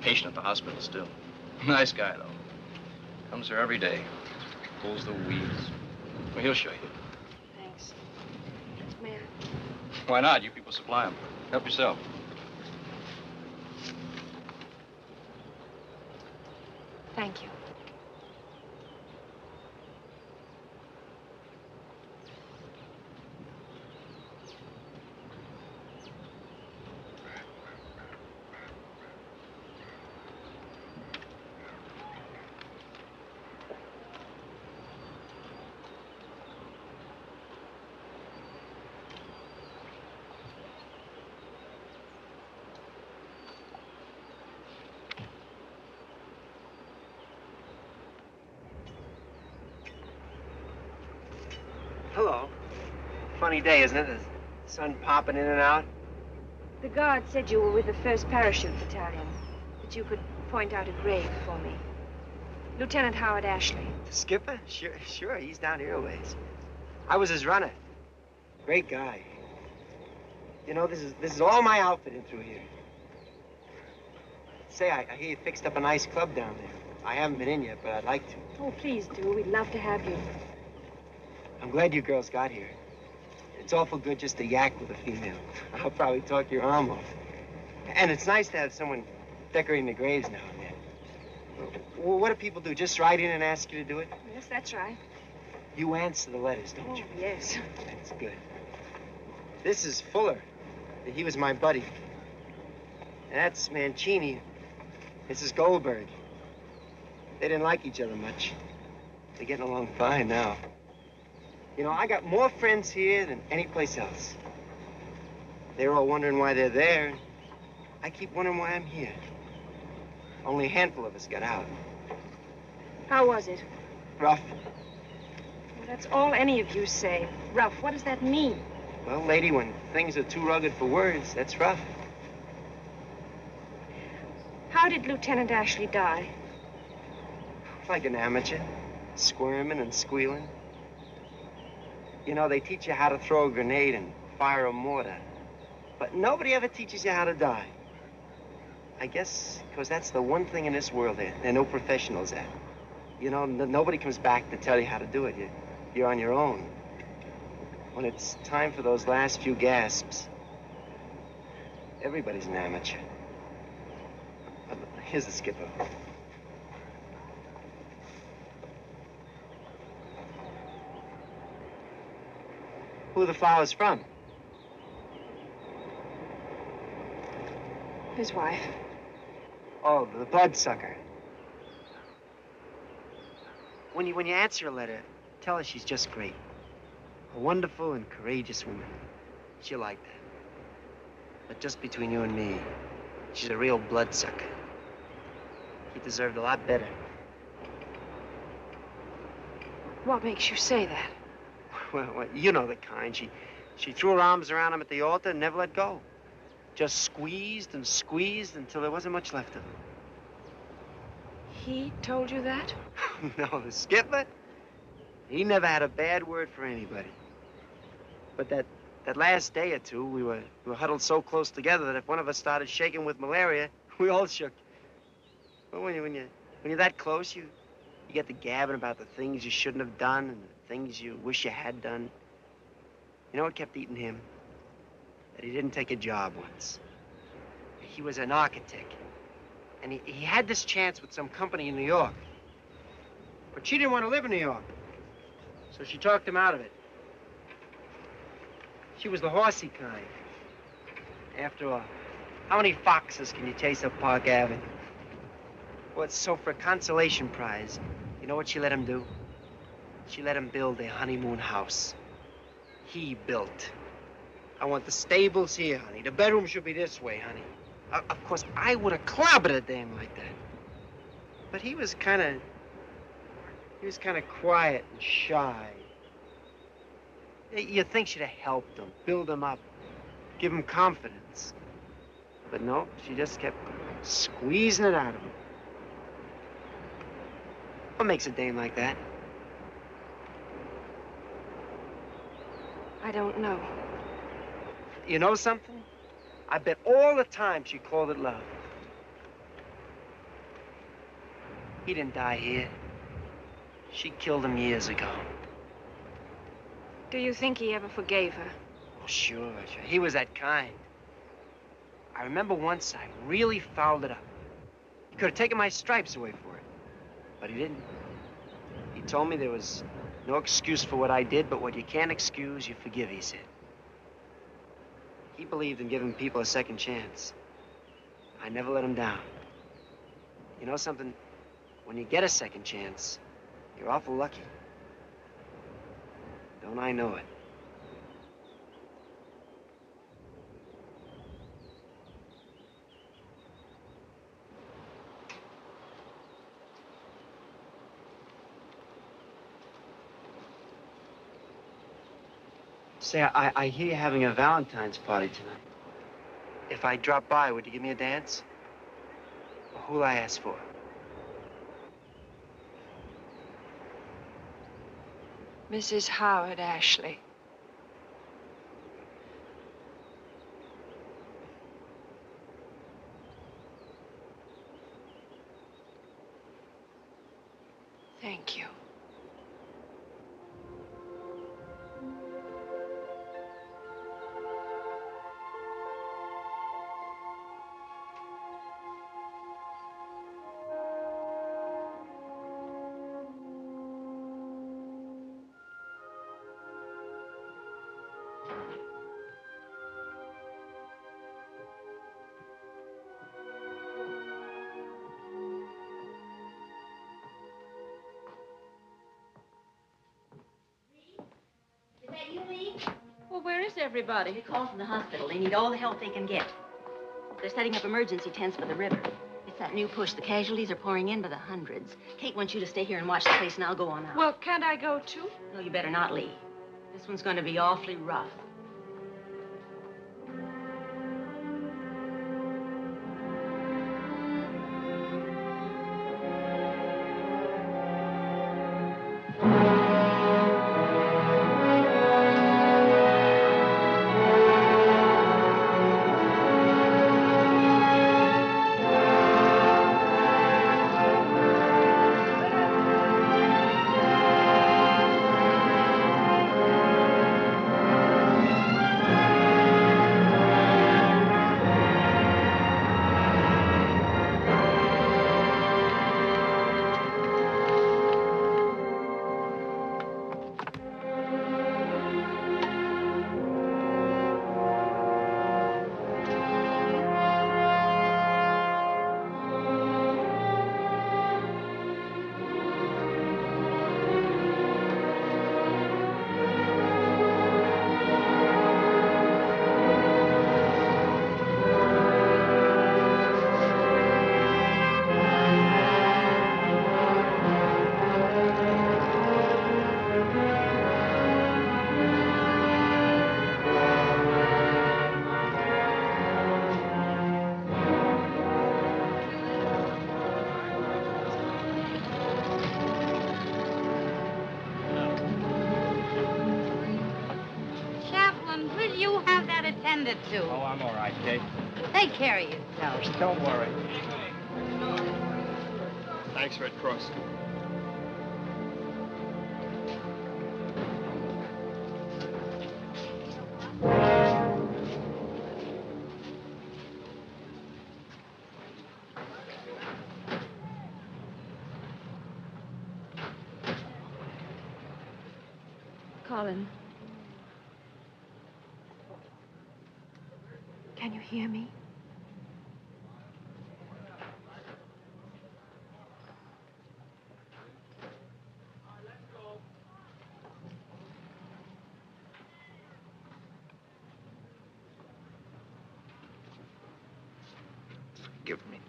Patient at the hospital still. Nice guy, though. Comes here every day. Pulls the weeds. Well, he'll show you. Thanks. May I? Why not? You people supply him. Help yourself. Thank you. Hello. Funny day, isn't it? The sun popping in and out. The guard said you were with the 1st Parachute Battalion, that you could point out a grave for me. Lieutenant Howard Ashley. The skipper? Sure, he's down here a ways. I was his runner. Great guy. You know, this is all my outfitting through here. Say, I hear you fixed up a nice club down there. I haven't been in yet, but I'd like to. Oh, please do. We'd love to have you. I'm glad you girls got here. It's awful good just to yak with a female. I'll probably talk your arm off. And it's nice to have someone decorating the graves now and then. Well, what do people do? Just write in and ask you to do it? Yes, that's right. You answer the letters, don't you? Yes. That's good. This is Fuller. He was my buddy. And that's Mancini. This is Goldberg. They didn't like each other much. They're getting along fine now. You know, I got more friends here than any place else. They're all wondering why they're there. I keep wondering why I'm here. Only a handful of us got out. How was it? Rough. Well, that's all any of you say. Rough. What does that mean? Well, lady, when things are too rugged for words, that's rough. How did Lieutenant Ashley die? act like an amateur, squirming and squealing. You know, they teach you how to throw a grenade and fire a mortar, but nobody ever teaches you how to die. I guess because that's the one thing in this world there are no professionals at. You know, nobody comes back to tell you how to do it. You're on your own. When it's time for those last few gasps, everybody's an amateur. Here's the skipper. Who are the flowers from? His wife. Oh, the bloodsucker. When you answer a letter, tell her she's just great. A wonderful and courageous woman. She'll like that. But just between you and me, she's a real bloodsucker. He deserved a lot better. What makes you say that? Well, you know the kind. She threw her arms around him at the altar and never let go. Just squeezed and squeezed until there wasn't much left of him. He told you that? No, the skipper? He never had a bad word for anybody. But that last day or two, we were huddled so close together that if one of us started shaking with malaria, we all shook. But when you're that close, you get to gabbing about the things you shouldn't have done and the things you wish you had done. You know what kept eating him? That he didn't take a job once. He was an architect. And he had this chance with some company in New York. But she didn't want to live in New York. So she talked him out of it. She was the horsey kind. After all, how many foxes can you chase up Park Avenue? Well, so for a consolation prize, you know what she let him do? She let him build a honeymoon house. He built. I want the stables here, honey. The bedroom should be this way, honey. Of course, I would have clobbered a dame like that. But he was kind of quiet and shy. You'd think she'd have helped him, build him up, give him confidence. But no, she just kept squeezing it out of him. What makes a dame like that? I don't know. You know something? I bet all the time she called it love. He didn't die here. She killed him years ago. Do you think he ever forgave her? Oh, sure. He was that kind. I remember once I really fouled it up. He could have taken my stripes away for it, but he didn't. He told me there was no excuse for what I did, but what you can't excuse, you forgive, he said. He believed in giving people a second chance. I never let him down. You know something? When you get a second chance, you're awful lucky. Don't I know it? Say, I hear you're having a Valentine's party tonight. If I drop by, would you give me a dance? Or who'll I ask for? Mrs. Howard Ashley. Thank you. Is that you, Lee? Well, where is everybody? They called from the hospital. They need all the help they can get. They're setting up emergency tents for the river. It's that new push. The casualties are pouring in by the hundreds. Kate wants you to stay here and watch the place, and I'll go on out. Well, can't I go too? No, you better not, Lee. This one's going to be awfully rough. attended to. Oh, I'm all right, Kate. Take care of yourself. Don't worry. Thanks, Red Cross. Colin. Can you hear me? Forgive me.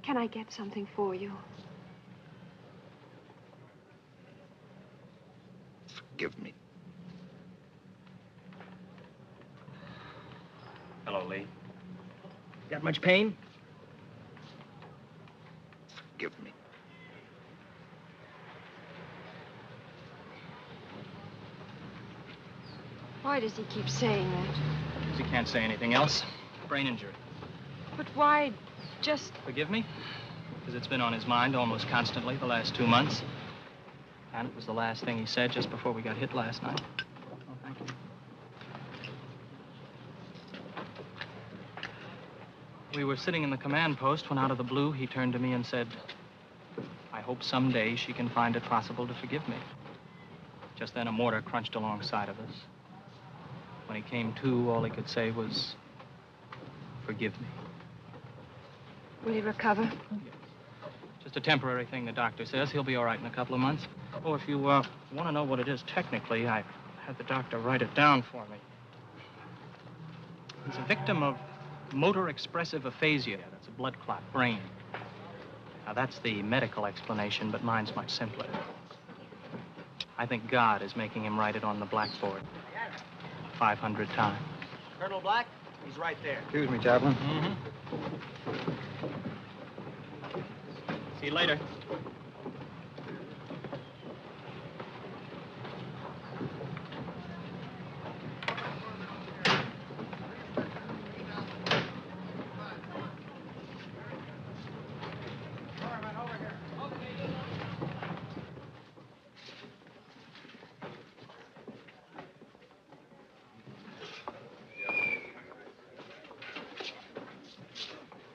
Can I get something for you? Forgive me. Hello, Lee. Got much pain? Forgive me. Why does he keep saying that? Because he can't say anything else. Brain injury. But why just... Forgive me? Because it's been on his mind almost constantly the last 2 months. And it was the last thing he said just before we got hit last night. Oh, thank you. We were sitting in the command post when out of the blue he turned to me and said, I hope someday she can find it possible to forgive me. Just then a mortar crunched alongside of us. When he came to, all he could say was, forgive me. Will he recover? Just a temporary thing, the doctor says. He'll be all right in a couple of months. Oh, if you want to know what it is technically, I had the doctor write it down for me. He's a victim of motor expressive aphasia. That's a blood clot brain. Now, that's the medical explanation, but mine's much simpler. I think God is making him write it on the blackboard 500 times. Colonel Black, he's right there. Excuse me, Chaplain. Mm-hmm. See you later.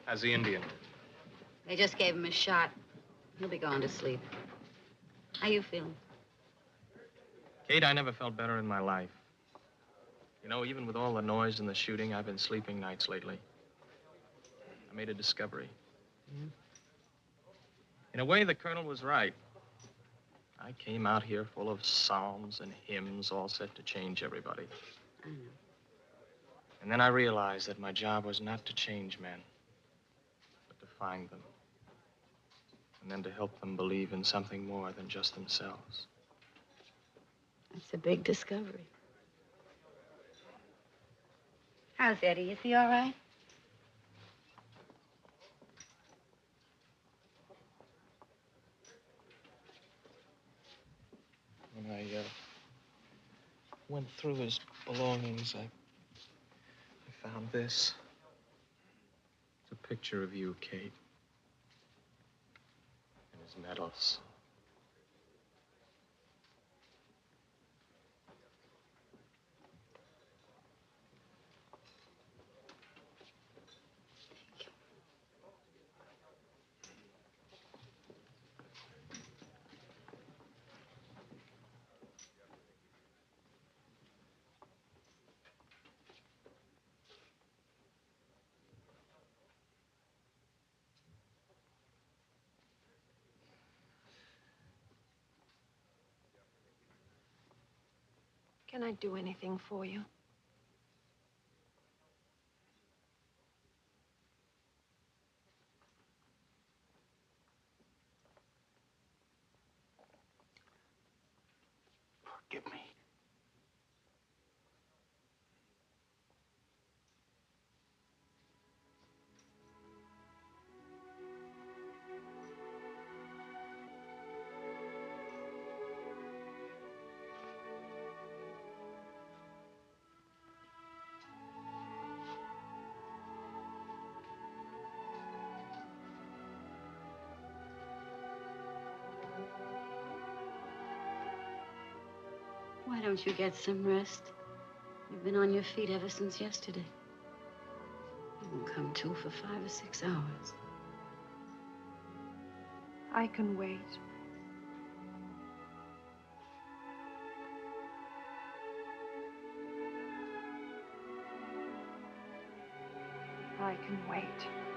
How's the Indian? They just gave him a shot. He'll be going to sleep. How you feeling? Kate, I never felt better in my life. You know, even with all the noise and the shooting, I've been sleeping nights lately. I made a discovery. Yeah? In a way, the colonel was right. I came out here full of psalms and hymns, all set to change everybody. I know. And then I realized that my job was not to change men, but to find them. And then to help them believe in something more than just themselves. That's a big discovery. How's Eddie? Is he all right? When I went through his belongings, I found this. It's a picture of you, Kate. And his medals. Can I do anything for you? Forgive me. don't you get some rest? You've been on your feet ever since yesterday. You won't come to for 5 or 6 hours. I can wait. I can wait.